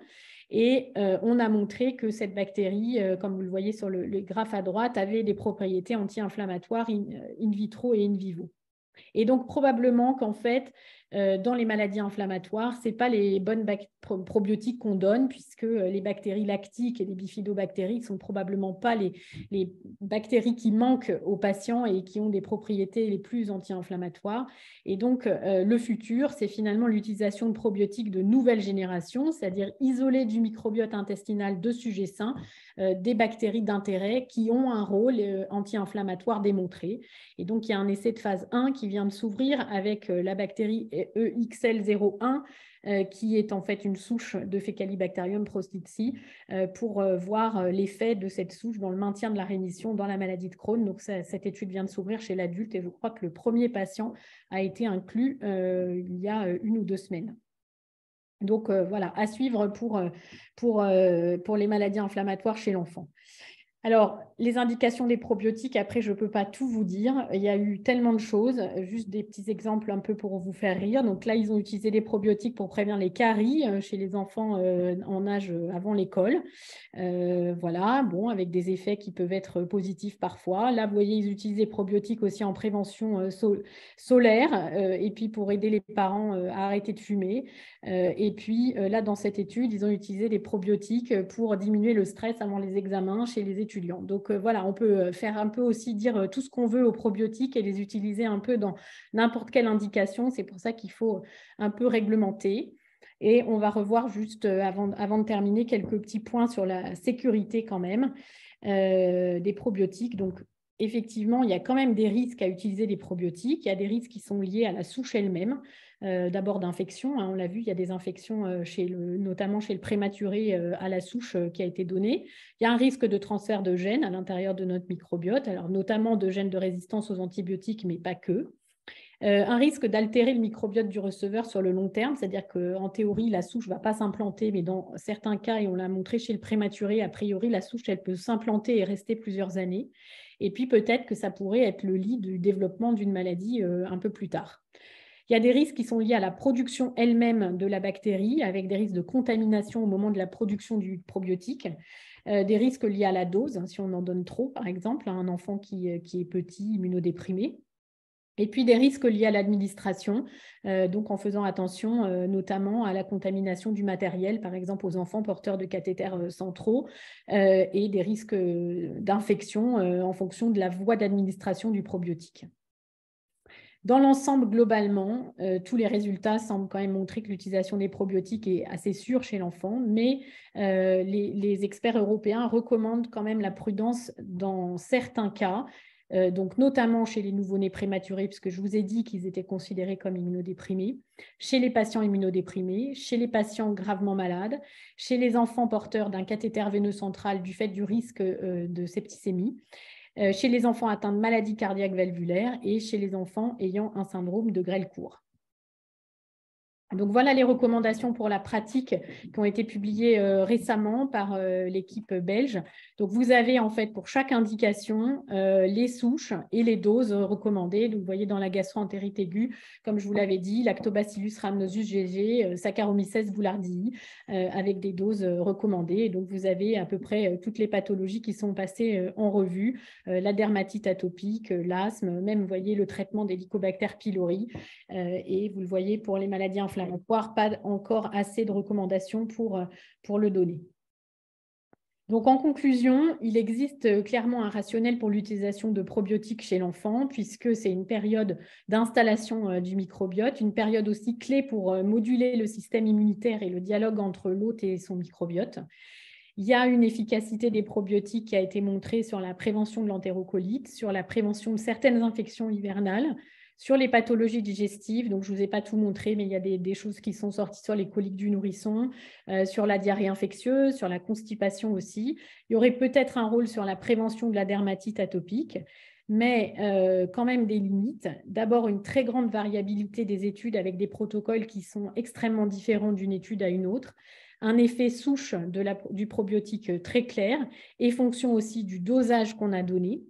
Et on a montré que cette bactérie, comme vous le voyez sur le graphe à droite, avait des propriétés anti-inflammatoires in vitro et in vivo. Et donc, probablement qu'en fait, dans les maladies inflammatoires, ce n'est pas les bonnes probiotiques qu'on donne, puisque les bactéries lactiques et les bifidobactéries ne sont probablement pas les bactéries qui manquent aux patients et qui ont des propriétés les plus anti-inflammatoires. Et donc, le futur, c'est finalement l'utilisation de probiotiques de nouvelle génération, c'est-à-dire isolés du microbiote intestinal de sujets sains, des bactéries d'intérêt qui ont un rôle anti-inflammatoire démontré. Et donc, il y a un essai de phase 1 qui vient de s'ouvrir avec la bactérie EXL01, qui est en fait une souche de Faecalibacterium prosnitzi, pour voir l'effet de cette souche dans le maintien de la rémission dans la maladie de Crohn. Donc, cette étude vient de s'ouvrir chez l'adulte et je crois que le premier patient a été inclus il y a 1 ou 2 semaines. Donc, voilà, à suivre pour les maladies inflammatoires chez l'enfant. Alors, les indications des probiotiques, après, je ne peux pas tout vous dire. Il y a eu tellement de choses, juste des petits exemples un peu pour vous faire rire. Donc là, ils ont utilisé des probiotiques pour prévenir les caries chez les enfants en âge avant l'école. Voilà, bon, avec des effets qui peuvent être positifs parfois. Là, vous voyez, ils utilisent des probiotiques aussi en prévention solaire et puis pour aider les parents à arrêter de fumer. Et puis là, dans cette étude, ils ont utilisé des probiotiques pour diminuer le stress avant les examens chez les étudiants. Donc voilà, on peut faire un peu aussi dire tout ce qu'on veut aux probiotiques et les utiliser un peu dans n'importe quelle indication. C'est pour ça qu'il faut un peu réglementer. Et on va revoir juste avant de terminer quelques petits points sur la sécurité quand même des probiotiques. Donc, effectivement, il y a quand même des risques à utiliser des probiotiques. Il y a des risques qui sont liés à la souche elle-même. D'abord d'infection, hein, on l'a vu, il y a des infections notamment chez le prématuré à la souche qui a été donnée. Il y a un risque de transfert de gènes à l'intérieur de notre microbiote, alors notamment de gènes de résistance aux antibiotiques, mais pas que. Un risque d'altérer le microbiote du receveur sur le long terme, c'est-à-dire qu'en théorie, la souche ne va pas s'implanter, mais dans certains cas, et on l'a montré chez le prématuré, a priori, la souche, elle peut s'implanter et rester plusieurs années. Et puis peut-être que ça pourrait être le lit du développement d'une maladie un peu plus tard. Il y a des risques qui sont liés à la production elle-même de la bactérie, avec des risques de contamination au moment de la production du probiotique, des risques liés à la dose, hein, si on en donne trop, par exemple, à un enfant qui est petit, immunodéprimé. Et puis des risques liés à l'administration, donc en faisant attention notamment à la contamination du matériel, par exemple aux enfants porteurs de cathéters centraux, et des risques d'infection en fonction de la voie d'administration du probiotique. Dans l'ensemble, globalement, tous les résultats semblent quand même montrer que l'utilisation des probiotiques est assez sûre chez l'enfant, mais les experts européens recommandent quand même la prudence dans certains cas, donc notamment chez les nouveau-nés prématurés, puisque je vous ai dit qu'ils étaient considérés comme immunodéprimés, chez les patients immunodéprimés, chez les patients gravement malades, chez les enfants porteurs d'un cathéter veineux central du fait du risque de septicémie, chez les enfants atteints de maladies cardiaques valvulaires et chez les enfants ayant un syndrome de grêle court. Donc voilà les recommandations pour la pratique qui ont été publiées récemment par l'équipe belge. Donc vous avez en fait pour chaque indication les souches et les doses recommandées. Donc vous voyez dans la gastro-entérite aiguë, comme je vous l'avais dit, Lactobacillus rhamnosus GG, Saccharomyces boulardii, avec des doses recommandées. Et donc vous avez à peu près toutes les pathologies qui sont passées en revue, la dermatite atopique, l'asthme, même vous voyez le traitement d'Helicobacter pylori, et vous le voyez pour les maladies inflammatoires, pas encore assez de recommandations pour le donner. Donc, en conclusion, il existe clairement un rationnel pour l'utilisation de probiotiques chez l'enfant, puisque c'est une période d'installation du microbiote, une période aussi clé pour moduler le système immunitaire et le dialogue entre l'hôte et son microbiote. Il y a une efficacité des probiotiques qui a été montrée sur la prévention de l'entérocolite, sur la prévention de certaines infections hivernales, sur les pathologies digestives. Donc je ne vous ai pas tout montré, mais il y a des choses qui sont sorties sur les coliques du nourrisson, sur la diarrhée infectieuse, sur la constipation aussi. Il y aurait peut-être un rôle sur la prévention de la dermatite atopique, mais quand même des limites. D'abord, une très grande variabilité des études avec des protocoles qui sont extrêmement différents d'une étude à une autre. Un effet souche du probiotique très clair et fonction aussi du dosage qu'on a donné.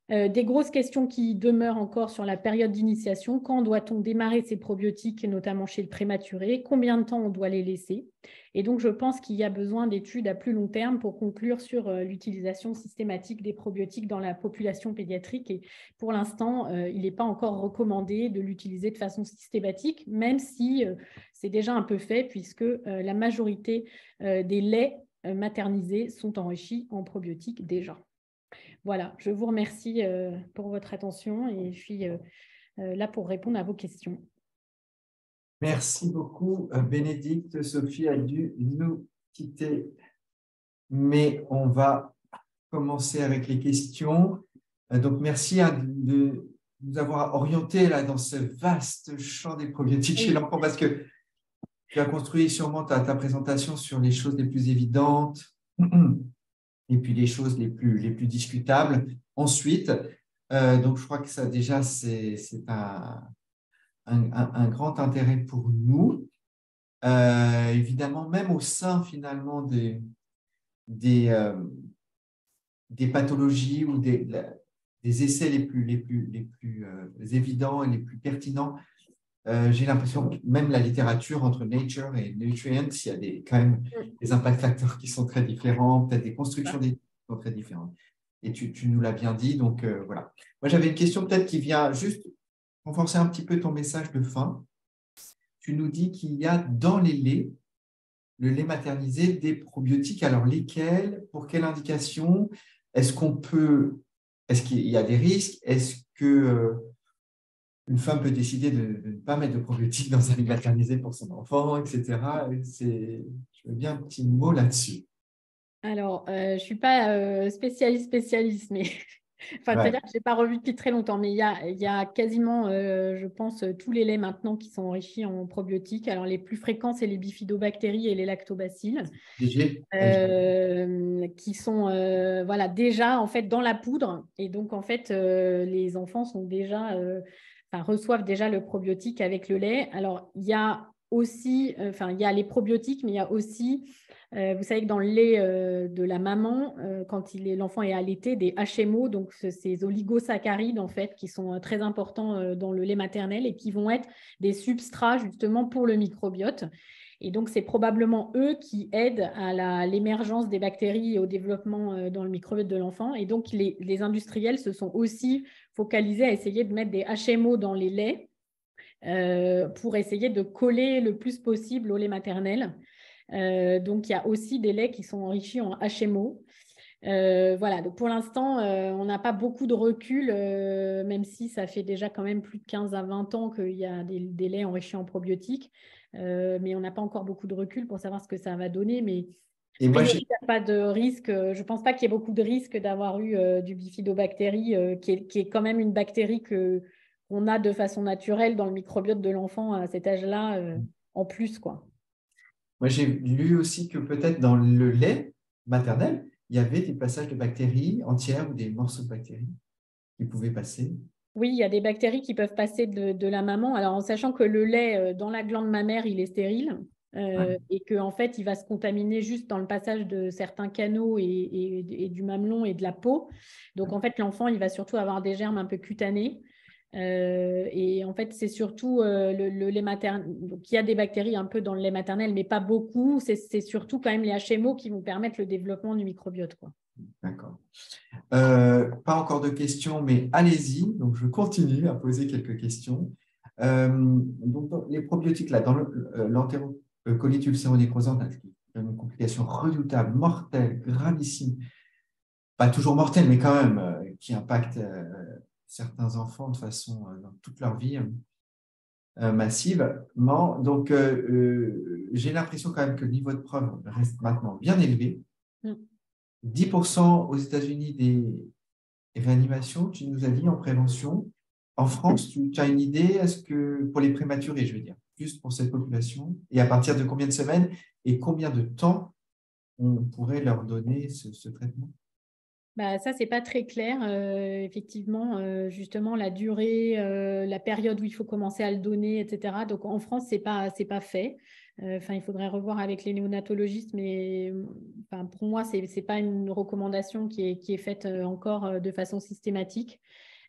Des grosses questions qui demeurent encore sur la période d'initiation. Quand doit-on démarrer ces probiotiques, notamment chez le prématuré? Combien de temps on doit les laisser? Et donc, je pense qu'il y a besoin d'études à plus long terme pour conclure sur l'utilisation systématique des probiotiques dans la population pédiatrique. Et pour l'instant, il n'est pas encore recommandé de l'utiliser de façon systématique, même si c'est déjà un peu fait, puisque la majorité des laits maternisés sont enrichis en probiotiques déjà. Voilà, je vous remercie pour votre attention et je suis là pour répondre à vos questions. Merci beaucoup, Bénédicte. Sophie a dû nous quitter, mais on va commencer avec les questions. Donc, merci de nous avoir orientés là, dans ce vaste champ des probiotiques chez l'enfant, parce que tu as construit sûrement ta présentation sur les choses les plus évidentes et puis les choses les plus discutables. Ensuite, donc je crois que ça déjà, c'est un grand intérêt pour nous. Évidemment, même au sein finalement des pathologies ou des essais les plus évidents et les plus pertinents, j'ai l'impression que même la littérature entre nature et nutrients, il y a quand même des impact facteurs qui sont très différents, peut-être des constructions qui sont très différentes. Et tu nous l'as bien dit, donc voilà. Moi, j'avais une question peut-être qui vient juste renforcer un petit peu ton message de fin. Tu nous dis qu'il y a dans les laits, le lait maternisé, des probiotiques. Alors, lesquels? Pour quelle indication? Est-ce qu'il y a des risques? Est-ce que une femme peut décider de ne pas mettre de probiotiques dans un lait maternisé pour son enfant, etc. Je veux bien un petit mot là-dessus. Alors, je ne suis pas spécialiste, mais enfin, Ouais. c'est-à-dire que je n'ai pas revu depuis très longtemps, mais il y a quasiment, je pense, tous les laits maintenant qui sont enrichis en probiotiques. Alors, les plus fréquents, c'est les bifidobactéries et les lactobacilles, qui sont voilà, déjà en fait dans la poudre. Et donc, en fait, les enfants sont déjà, reçoivent déjà le probiotique avec le lait. Alors, il y a aussi, il y a les probiotiques, mais il y a aussi vous savez que dans le lait de la maman, quand l'enfant est allaité, des HMO, donc ces oligosaccharides en fait, qui sont très importants dans le lait maternel et qui vont être des substrats justement pour le microbiote. Et donc, c'est probablement eux qui aident à l'émergence des bactéries et au développement dans le microbiote de l'enfant. Et donc, les industriels se sont aussi focalisés à essayer de mettre des HMO dans les laits pour essayer de coller le plus possible au lait maternel. Donc, il y a aussi des laits qui sont enrichis en HMO. Voilà, donc pour l'instant, on n'a pas beaucoup de recul, même si ça fait déjà quand même plus de 15 à 20 ans qu'il y a des laits enrichis en probiotiques. Mais on n'a pas encore beaucoup de recul pour savoir ce que ça va donner. Mais Et moi, il n'y a pas de risque. Je ne pense pas qu'il y ait beaucoup de risque d'avoir eu du bifidobactérie, qui est quand même une bactérie qu'on a de façon naturelle dans le microbiote de l'enfant à cet âge-là, en plus, quoi. Moi, j'ai lu aussi que peut-être dans le lait maternel, il y avait des passages de bactéries entières ou des morceaux de bactéries qui pouvaient passer. Oui, il y a des bactéries qui peuvent passer de la maman. Alors, en sachant que le lait dans la glande mammaire, il est stérile et qu'en fait, il va se contaminer juste dans le passage de certains canaux et du mamelon et de la peau. Donc, en fait, l'enfant, il va surtout avoir des germes un peu cutanés. Et en fait, c'est surtout le lait maternel. Donc, il y a des bactéries un peu dans le lait maternel, mais pas beaucoup. C'est surtout quand même les HMO qui vont permettre le développement du microbiote, quoi. D'accord. Pas encore de questions, mais allez-y. Donc, je continue à poser quelques questions. Donc, les probiotiques, là, dans l'entérocolite ulcéro-nécrosante, une complication redoutable, mortelle, gravissime, pas toujours mortelle, mais quand même, qui impacte certains enfants de façon dans toute leur vie massivement. Donc, j'ai l'impression quand même que le niveau de preuve reste maintenant bien élevé. 10% aux États-Unis des réanimations, tu nous as dit, en prévention. En France, tu as une idée, est-ce que pour les prématurés, je veux dire, juste pour cette population, et à partir de combien de semaines et combien de temps on pourrait leur donner ce traitement? Ça, c'est pas très clair. Effectivement, justement, la durée, la période où il faut commencer à le donner, etc. Donc, en France, c'est pas fait. Il faudrait revoir avec les néonatologistes, mais pour moi, c'est pas une recommandation qui est faite encore de façon systématique.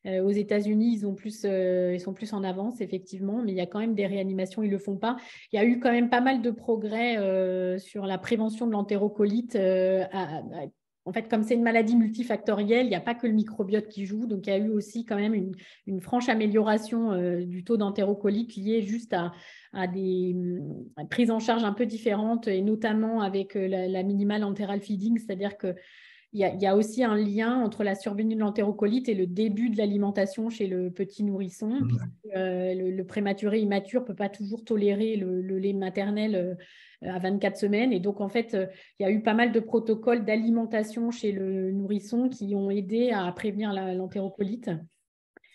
Aux États-Unis, ils sont plus en avance, effectivement, mais il y a quand même des réanimations, ils ne le font pas. Il y a eu quand même pas mal de progrès sur la prévention de l'entérocolite. En fait, comme c'est une maladie multifactorielle, il n'y a pas que le microbiote qui joue. Donc, il y a eu aussi quand même une franche amélioration du taux d'entérocolite liée juste à des prises en charge un peu différentes, et notamment avec la minimal enteral feeding, c'est-à-dire que il y a aussi un lien entre la survenue de l'entérocolite et le début de l'alimentation chez le petit nourrisson. Le prématuré immature ne peut pas toujours tolérer le lait maternel à 24 semaines. Et donc, en fait, il y a eu pas mal de protocoles d'alimentation chez le nourrisson qui ont aidé à prévenir l'entérocolite.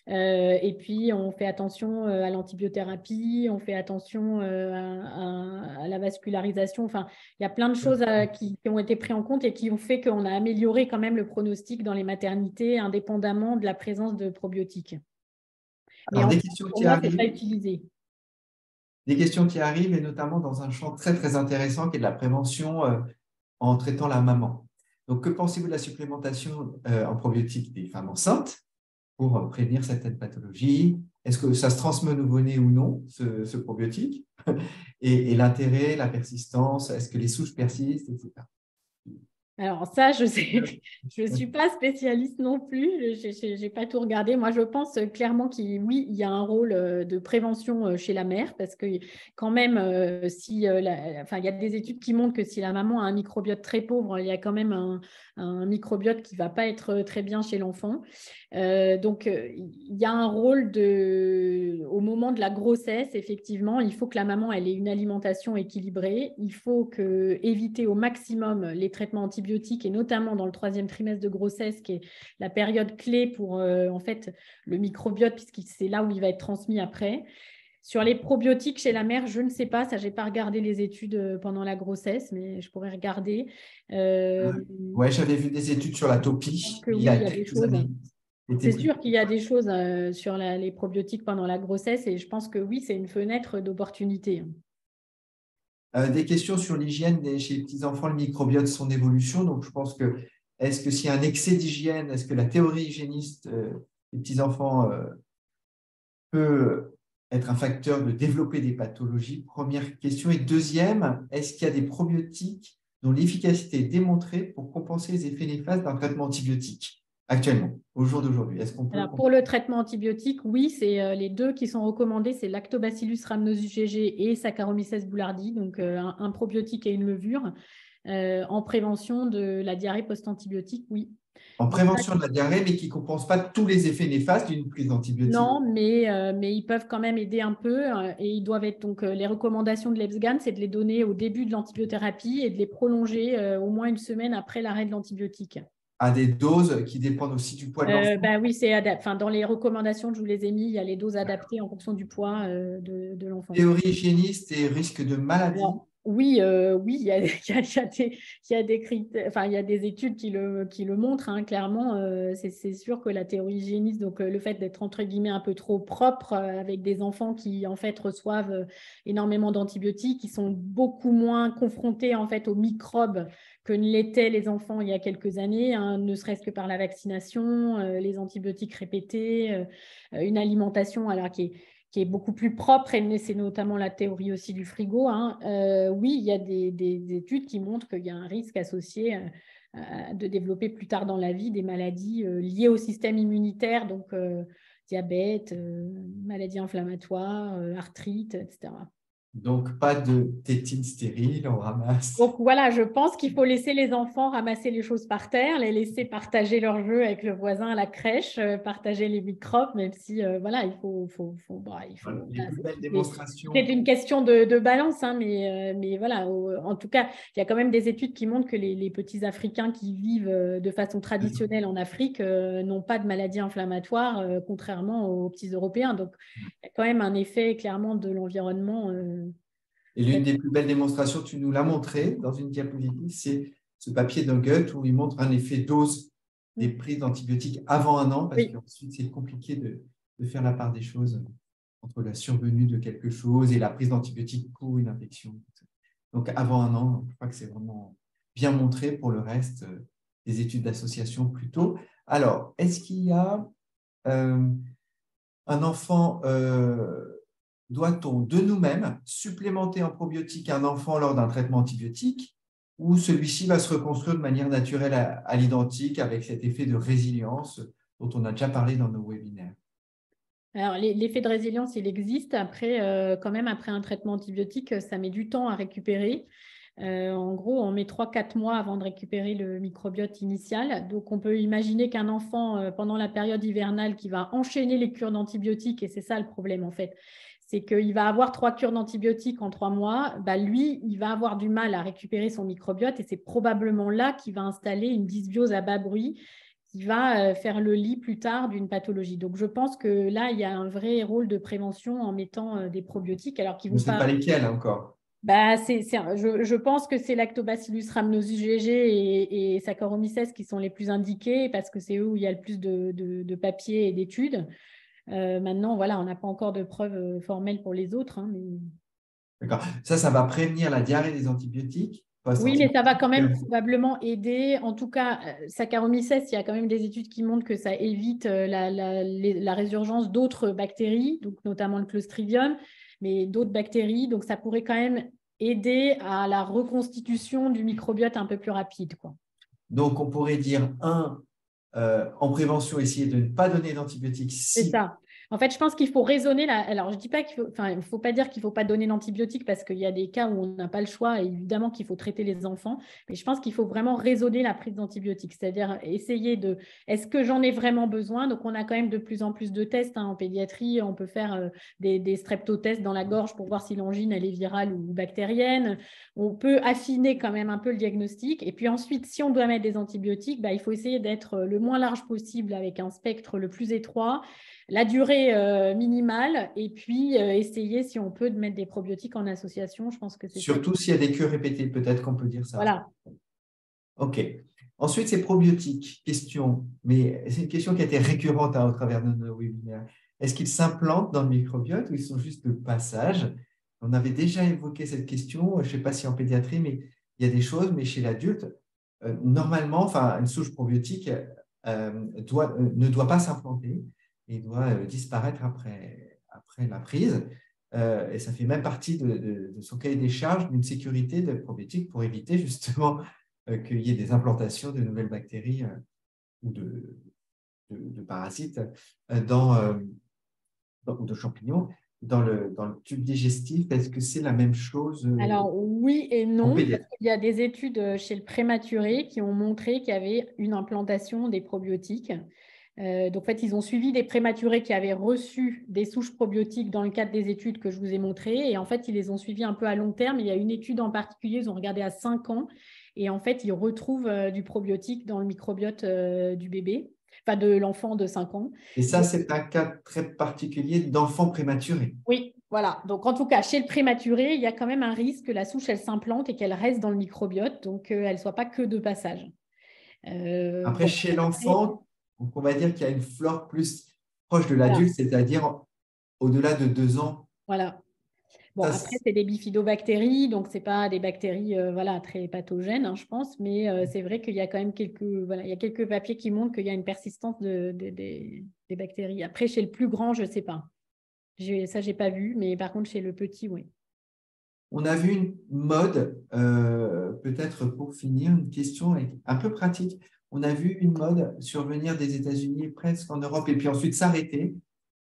Et puis, on fait attention à l'antibiothérapie, on fait attention à la vascularisation. Enfin, il y a plein de choses qui ont été prises en compte et qui ont fait qu'on a amélioré quand même le pronostic dans les maternités, indépendamment de la présence de probiotiques. Mais Alors, pour moi, ce n'est pas utilisé. Des questions qui arrivent, et notamment dans un champ très, très intéressant qui est de la prévention en traitant la maman. Donc, que pensez-vous de la supplémentation en probiotiques des femmes enceintes pour prévenir certaines pathologies? Est-ce que ça se transmet au nouveau-né ou non, ce probiotique? Et l'intérêt, la persistance, est-ce que les souches persistent, etc. Alors ça, je ne suis pas spécialiste non plus, je n'ai pas tout regardé. Moi, je pense clairement oui, il y a un rôle de prévention chez la mère parce que quand même, il y a des études qui montrent que si la maman a un microbiote très pauvre, il y a quand même un microbiote qui ne va pas être très bien chez l'enfant. Donc, il y a un rôle au moment de la grossesse, effectivement, il faut que la maman elle ait une alimentation équilibrée. Il faut éviter au maximum les traitements antibiotiques et notamment dans le 3e trimestre de grossesse, qui est la période clé pour en fait le microbiote, puisque c'est là où il va être transmis après. Sur les probiotiques chez la mère, je ne sais pas, ça, j'ai pas regardé les études pendant la grossesse, mais je pourrais regarder. Ouais, j'avais vu des études sur la topie Que il oui, y a il y a des quelques choses. années. C'est sûr qu'il y a des choses sur les probiotiques pendant la grossesse et je pense que oui, c'est une fenêtre d'opportunité. Des questions sur l'hygiène chez les petits-enfants, le microbiote, son évolution. Donc, je pense que, est-ce que s'il y a un excès d'hygiène, est-ce que la théorie hygiéniste des petits-enfants peut être un facteur de développer des pathologies? Première question. Et deuxième, est-ce qu'il y a des probiotiques dont l'efficacité est démontrée pour compenser les effets néfastes d'un traitement antibiotique actuellement, au jour d'aujourd'hui? Est-ce qu'on peut... Alors, pour le traitement antibiotique, oui, c'est les deux qui sont recommandés, c'est Lactobacillus rhamnosus GG et Saccharomyces boulardii, donc un probiotique et une levure en prévention de la diarrhée post-antibiotique, oui. En prévention de la diarrhée, mais qui ne compense pas tous les effets néfastes d'une prise d'antibiotiques. Non, mais ils peuvent quand même aider un peu et ils doivent être donc les recommandations de l'EBSGAN, c'est de les donner au début de l'antibiothérapie et de les prolonger au moins une semaine après l'arrêt de l'antibiotique. À des doses qui dépendent aussi du poids de l'enfant. Oui, dans les recommandations, je vous les ai mis, il y a les doses adaptées en fonction du poids de l'enfant. Théorie hygiéniste et risque de maladie. Alors, oui, il y a des critères, il y a des études qui le montrent, hein, clairement. C'est sûr que la théorie hygiéniste, donc le fait d'être entre guillemets un peu trop propre avec des enfants qui en fait reçoivent énormément d'antibiotiques, qui sont beaucoup moins confrontés en fait aux microbes que ne l'étaient les enfants il y a quelques années, hein, ne serait-ce que par la vaccination, les antibiotiques répétés, une alimentation alors qui est beaucoup plus propre, et c'est notamment la théorie aussi du frigo. Hein. Oui, il y a des études qui montrent qu'il y a un risque associé de développer plus tard dans la vie des maladies liées au système immunitaire, donc diabète, maladies inflammatoires, arthrite, etc. Donc, pas de tétine stérile, on ramasse. Donc voilà, je pense qu'il faut laisser les enfants ramasser les choses par terre, les laisser partager leurs jeux avec le voisin à la crèche, partager les microbes, même si voilà, il faut les plus belles démonstrations. C'est une question de balance, hein, mais voilà, en tout cas, il y a quand même des études qui montrent que les petits Africains qui vivent de façon traditionnelle en Afrique n'ont pas de maladies inflammatoires, contrairement aux petits Européens. Donc, il y a quand même un effet clairement de l'environnement. Et l'une des plus belles démonstrations, tu nous l'as montré dans une diapositive, c'est ce papier Nugget où il montre un effet dose des prises d'antibiotiques avant 1 an, parce qu'ensuite, c'est compliqué de faire la part des choses entre la survenue de quelque chose et la prise d'antibiotiques pour une infection. Donc, avant 1 an, je crois que c'est vraiment bien montré. Pour le reste, des études d'association plutôt. Alors, est-ce qu'il y a un enfant... doit-on de nous-mêmes supplémenter en probiotiques un enfant lors d'un traitement antibiotique ou celui-ci va se reconstruire de manière naturelle à l'identique avec cet effet de résilience dont on a déjà parlé dans nos webinaires? Alors, l'effet de résilience, il existe. Après, quand même, après un traitement antibiotique, ça met du temps à récupérer. En gros, on met 3-4 mois avant de récupérer le microbiote initial. Donc, on peut imaginer qu'un enfant, pendant la période hivernale, qui va enchaîner les cures d'antibiotiques, et c'est ça le problème en fait, c'est qu'il va avoir 3 cures d'antibiotiques en 3 mois, lui, il va avoir du mal à récupérer son microbiote et c'est probablement là qu'il va installer une dysbiose à bas bruit qui va faire le lit plus tard d'une pathologie. Donc, je pense que là, il y a un vrai rôle de prévention en mettant des probiotiques. Alors qu'ils vont pas... On ne sait pas lesquels encore. Je pense que c'est Lactobacillus rhamnosus GG et Saccharomyces qui sont les plus indiqués parce que c'est eux où il y a le plus de papiers et d'études. Maintenant, voilà, on n'a pas encore de preuves formelles pour les autres. Hein, mais... D'accord. Ça va prévenir la diarrhée des antibiotiques? Oui, mais ça va quand même probablement aider. En tout cas, Saccharomyces, il y a quand même des études qui montrent que ça évite la résurgence d'autres bactéries, donc notamment le Clostridium, mais d'autres bactéries. Donc, ça pourrait quand même aider à la reconstitution du microbiote un peu plus rapide, quoi. Donc, on pourrait dire, en prévention, essayer de ne pas donner d'antibiotiques C'est si… ça. En fait, je pense qu'il faut raisonner. Alors, je dis pas il faut pas dire qu'il ne faut pas donner d'antibiotiques parce qu'il y a des cas où on n'a pas le choix et évidemment qu'il faut traiter les enfants. Mais je pense qu'il faut vraiment raisonner la prise d'antibiotiques, c'est-à-dire essayer de, est-ce que j'en ai vraiment besoin? Donc, on a quand même de plus en plus de tests en pédiatrie. On peut faire des streptotests dans la gorge pour voir si l'angine elle est virale ou bactérienne. On peut affiner quand même un peu le diagnostic. Et puis ensuite, si on doit mettre des antibiotiques, il faut essayer d'être le moins large possible avec un spectre le plus étroit, la durée minimale, et puis essayer, si on peut, de mettre des probiotiques en association. Je pense que c'est ça. Surtout s'il y a des cures répétées, peut-être qu'on peut dire ça. Voilà. OK. Ensuite, ces probiotiques, question, mais c'est une question qui a été récurrente au travers de nos webinaires. Est-ce qu'ils s'implantent dans le microbiote ou ils sont juste de passage? On avait déjà évoqué cette question, je ne sais pas si en pédiatrie, mais il y a des choses, mais chez l'adulte, normalement, une souche probiotique ne doit pas s'implanter et doit disparaître après la prise. Et ça fait même partie de son cahier des charges d'une sécurité de probiotiques pour éviter justement qu'il y ait des implantations de nouvelles bactéries ou de parasites ou de champignons dans le tube digestif. Est-ce que c'est la même chose Alors oui et non, en pédiatrie? parce qu'il y a des études chez le prématuré qui ont montré qu'il y avait une implantation des probiotiques. Donc, en fait, ils ont suivi des prématurés qui avaient reçu des souches probiotiques dans le cadre des études que je vous ai montrées. Et en fait, ils les ont suivis un peu à long terme. Il y a une étude en particulier, ils ont regardé à 5 ans. Et en fait, ils retrouvent du probiotique dans le microbiote du bébé, enfin de l'enfant de 5 ans. Et ça, c'est un cas très particulier d'enfant prématuré. Oui, voilà. Donc, en tout cas, chez le prématuré, il y a quand même un risque que la souche, elle s'implante et qu'elle reste dans le microbiote, donc elle ne soit pas que de passage. Après, chez l'enfant, on va dire qu'il y a une flore plus proche de l'adulte, c'est-à-dire au-delà de 2 ans. Voilà. Bon, après, c'est des bifidobactéries, donc ce n'est pas des bactéries très pathogènes, je pense, mais c'est vrai qu'il y a quand même quelques papiers qui montrent qu'il y a une persistance des bactéries. Après, chez le plus grand, je ne sais pas. Ça, je n'ai pas vu, mais par contre, chez le petit, oui. On a vu une mode, peut-être pour finir, une question un peu pratique. On a vu une mode survenir des États-Unis, presque en Europe, et puis ensuite s'arrêter,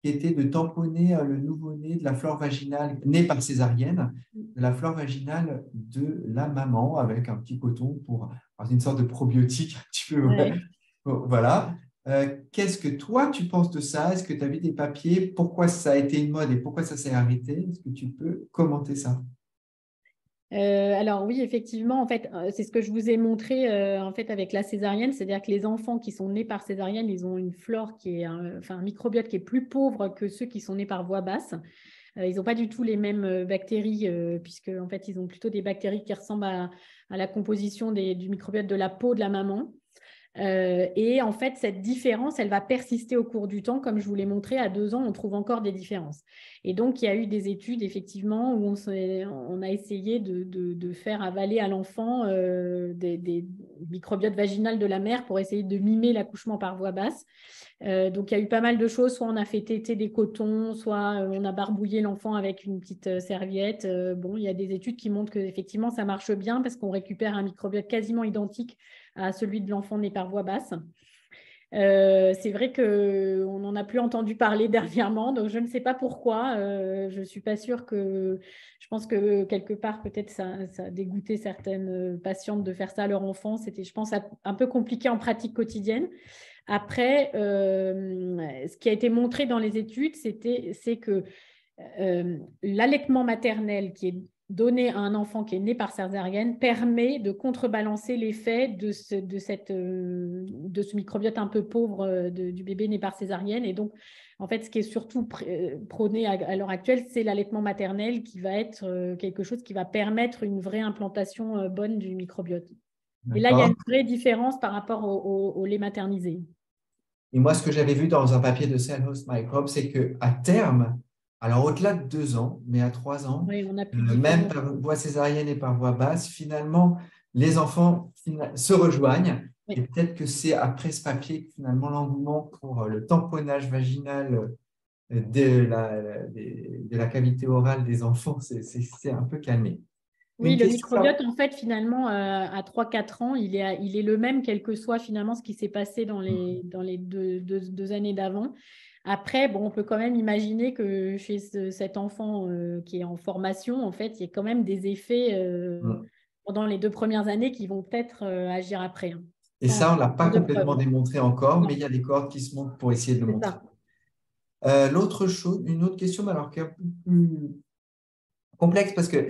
qui était de tamponner le nouveau-né de la flore vaginale, né par césarienne, de la flore vaginale de la maman, avec un petit coton pour une sorte de probiotique, un petit peu. Ouais. Voilà. Qu'est-ce que toi, tu penses de ça? Est-ce que tu as vu des papiers? Pourquoi ça a été une mode et pourquoi ça s'est arrêté? Est-ce que tu peux commenter ça? Alors oui, effectivement, en fait, c'est ce que je vous ai montré en fait avec la césarienne, c'est-à-dire que les enfants qui sont nés par césarienne, ils ont une flore qui est, un microbiote qui est plus pauvre que ceux qui sont nés par voie basse. Ils n'ont pas du tout les mêmes bactéries, puisque en fait, ils ont plutôt des bactéries qui ressemblent à la composition du microbiote de la peau de la maman. Et en fait, cette différence, elle va persister au cours du temps. Comme je vous l'ai montré, à 2 ans, on trouve encore des différences. Et donc, il y a eu des études, effectivement, où on a essayé de faire avaler à l'enfant des microbiotes vaginales de la mère pour essayer de mimer l'accouchement par voie basse. Donc, il y a eu pas mal de choses. Soit on a fait téter des cotons, soit on a barbouillé l'enfant avec une petite serviette. Bon, il y a des études qui montrent qu'effectivement, ça marche bien parce qu'on récupère un microbiote quasiment identique à celui de l'enfant né par voie basse. C'est vrai qu'on n'en a plus entendu parler dernièrement, donc je ne sais pas pourquoi. Je ne suis pas sûre que… Je pense que quelque part, peut-être ça a dégoûté certaines patientes de faire ça à leur enfant. C'était, je pense, un peu compliqué en pratique quotidienne. Après, ce qui a été montré dans les études, c'est que l'allaitement maternel qui est donné à un enfant qui est né par césarienne permet de contrebalancer l'effet de ce microbiote un peu pauvre du bébé né par césarienne. Et donc, en fait, ce qui est surtout prôné à l'heure actuelle, c'est l'allaitement maternel qui va être quelque chose qui va permettre une vraie implantation bonne du microbiote. Et là, il y a une vraie différence par rapport au lait maternisé. Et moi, ce que j'avais vu dans un papier de Cell Host Microbes, c'est qu'à terme, alors au-delà de 2 ans, mais à 3 ans, oui, même par voie césarienne et par voie basse, finalement, les enfants se rejoignent. Oui. Et peut-être que c'est après ce papier que finalement l'engouement pour le tamponnage vaginal de la cavité orale des enfants s'est un peu calmé. Oui, le microbiote, en fait, finalement, à 3-4 ans, il est le même, quel que soit finalement ce qui s'est passé dans les deux années d'avant. Après, bon, on peut quand même imaginer que chez cet enfant qui est en formation, en fait, il y a quand même des effets pendant les 2 premières années qui vont peut-être agir après. Hein. Et ça, on ne l'a pas de complètement preuve. démontré encore, Non. mais il y a des cohortes qui se montrent pour essayer de le C'est montrer. ça. L'autre chose, une autre question, mais alors qui est un peu plus complexe, parce que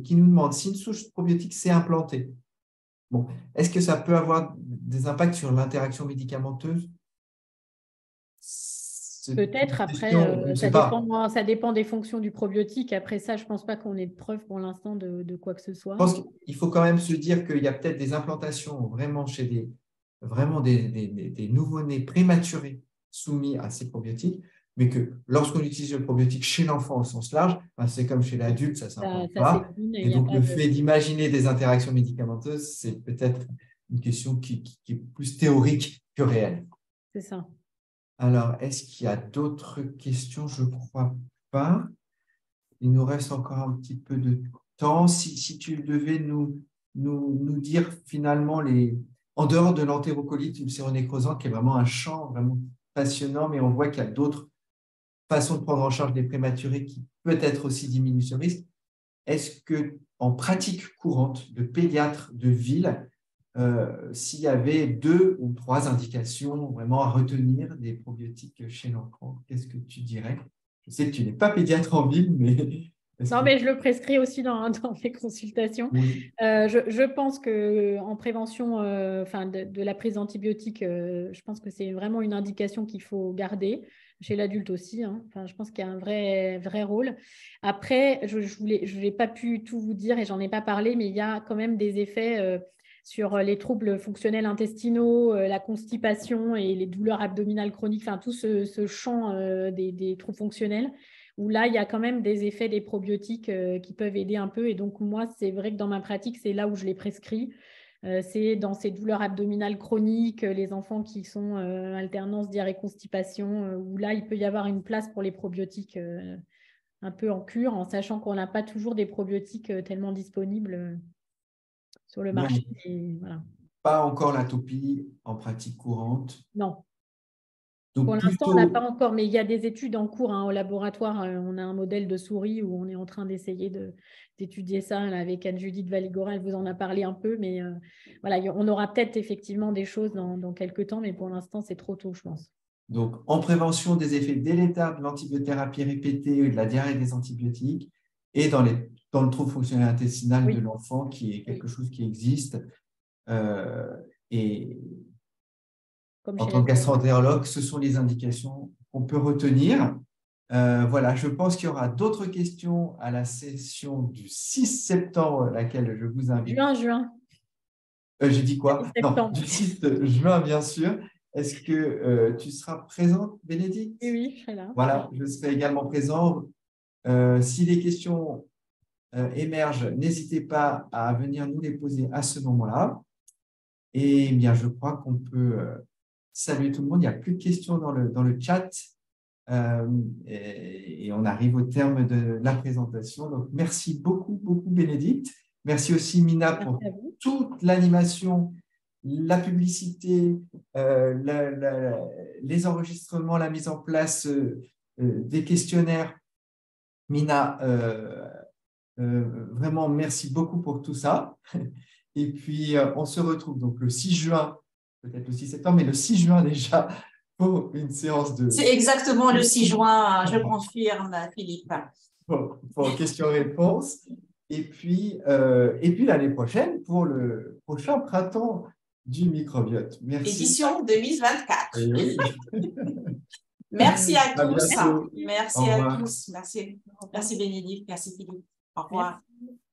qui nous demande si une souche probiotique s'est implantée, bon, est-ce que ça peut avoir des impacts sur l'interaction médicamenteuse? Peut-être, après, ça dépend des fonctions du probiotique. Après ça, je ne pense pas qu'on ait de preuves pour l'instant de quoi que ce soit. Je pense qu'il faut quand même se dire qu'il y a peut-être des implantations vraiment chez des nouveau-nés prématurés soumis à ces probiotiques, mais que lorsqu'on utilise le probiotique chez l'enfant au sens large, ben c'est comme chez l'adulte, ça ne s'implante pas. Et donc, le fait d'imaginer des interactions médicamenteuses, c'est peut-être une question qui est plus théorique que réelle. C'est ça. Alors, est-ce qu'il y a d'autres questions? Je ne crois pas. Il nous reste encore un petit peu de temps. Si tu devais nous dire finalement, en dehors de l'entérocolite ulcéro-nécrosante, qui est vraiment un champ vraiment passionnant, mais on voit qu'il y a d'autres façons de prendre en charge des prématurés qui peut-être aussi diminuent ce risque. Est-ce que, en pratique courante de pédiatre de ville, s'il y avait 2 ou 3 indications vraiment à retenir des probiotiques chez l'enfant, qu'est-ce que tu dirais? Je sais que tu n'es pas pédiatre en ville, mais… Non, mais je le prescris aussi dans mes consultations. Oui. Je pense qu'en prévention de la prise d'antibiotiques, je pense que c'est vraiment une indication qu'il faut garder. Chez l'adulte aussi. Hein. Enfin, je pense qu'il y a un vrai rôle. Après, je n'ai pas pu tout vous dire et j'en ai pas parlé, mais il y a quand même des effets sur les troubles fonctionnels intestinaux, la constipation et les douleurs abdominales chroniques, enfin tout ce champ des troubles fonctionnels, où là, il y a quand même des effets des probiotiques qui peuvent aider un peu. Et donc, moi, c'est vrai que dans ma pratique, c'est là où je les prescris. C'est dans ces douleurs abdominales chroniques, les enfants qui sont alternance diarrhée-constipation, où là, il peut y avoir une place pour les probiotiques un peu en cure, en sachant qu'on n'a pas toujours des probiotiques tellement disponibles sur le marché. Et voilà. Pas encore l'atopie en pratique courante. Non. Donc pour l'instant, on n'a pas encore, mais il y a des études en cours au laboratoire. On a un modèle de souris où on est en train d'essayer d'étudier ça là, avec Anne-Judith Valigora. Elle vous en a parlé un peu, mais voilà, on aura peut-être effectivement des choses dans quelques temps, mais pour l'instant, c'est trop tôt, je pense. Donc, en prévention des effets délétères de l'antibiothérapie répétée et de la diarrhée des antibiotiques, et dans le trouble fonctionnel intestinal de l'enfant, qui est quelque chose qui existe. Et en tant que gastro-entérologue, ce sont les indications qu'on peut retenir. Voilà, je pense qu'il y aura d'autres questions à la session du 6 septembre, laquelle je vous invite. Juin. J'ai dit quoi? Non, du 6 juin, bien sûr. Est-ce que tu seras présente, Bénédicte? Oui, je serai là. Voilà, je serai également présent. Si les questions émergent, n'hésitez pas à venir nous les poser à ce moment-là. Et bien, je crois qu'on peut saluer tout le monde. Il n'y a plus de questions dans le chat. Et on arrive au terme de la présentation. Donc, merci beaucoup, Bénédicte. Merci aussi, Mina, pour toute l'animation, la publicité, les enregistrements, la mise en place des questionnaires. Mina, vraiment, merci beaucoup pour tout ça. Et puis, on se retrouve donc le 6 juin, peut-être le 6 septembre, mais le 6 juin déjà, pour une séance de… C'est exactement le 6 juin, je confirme, Philippe. Pour questions-réponses. Et puis l'année prochaine, pour le prochain printemps du microbiote. Merci. Édition 2024. Oui. Merci à tous. Bientôt. Merci à tous. Merci Bénédicte. Merci Philippe. Au revoir. Merci.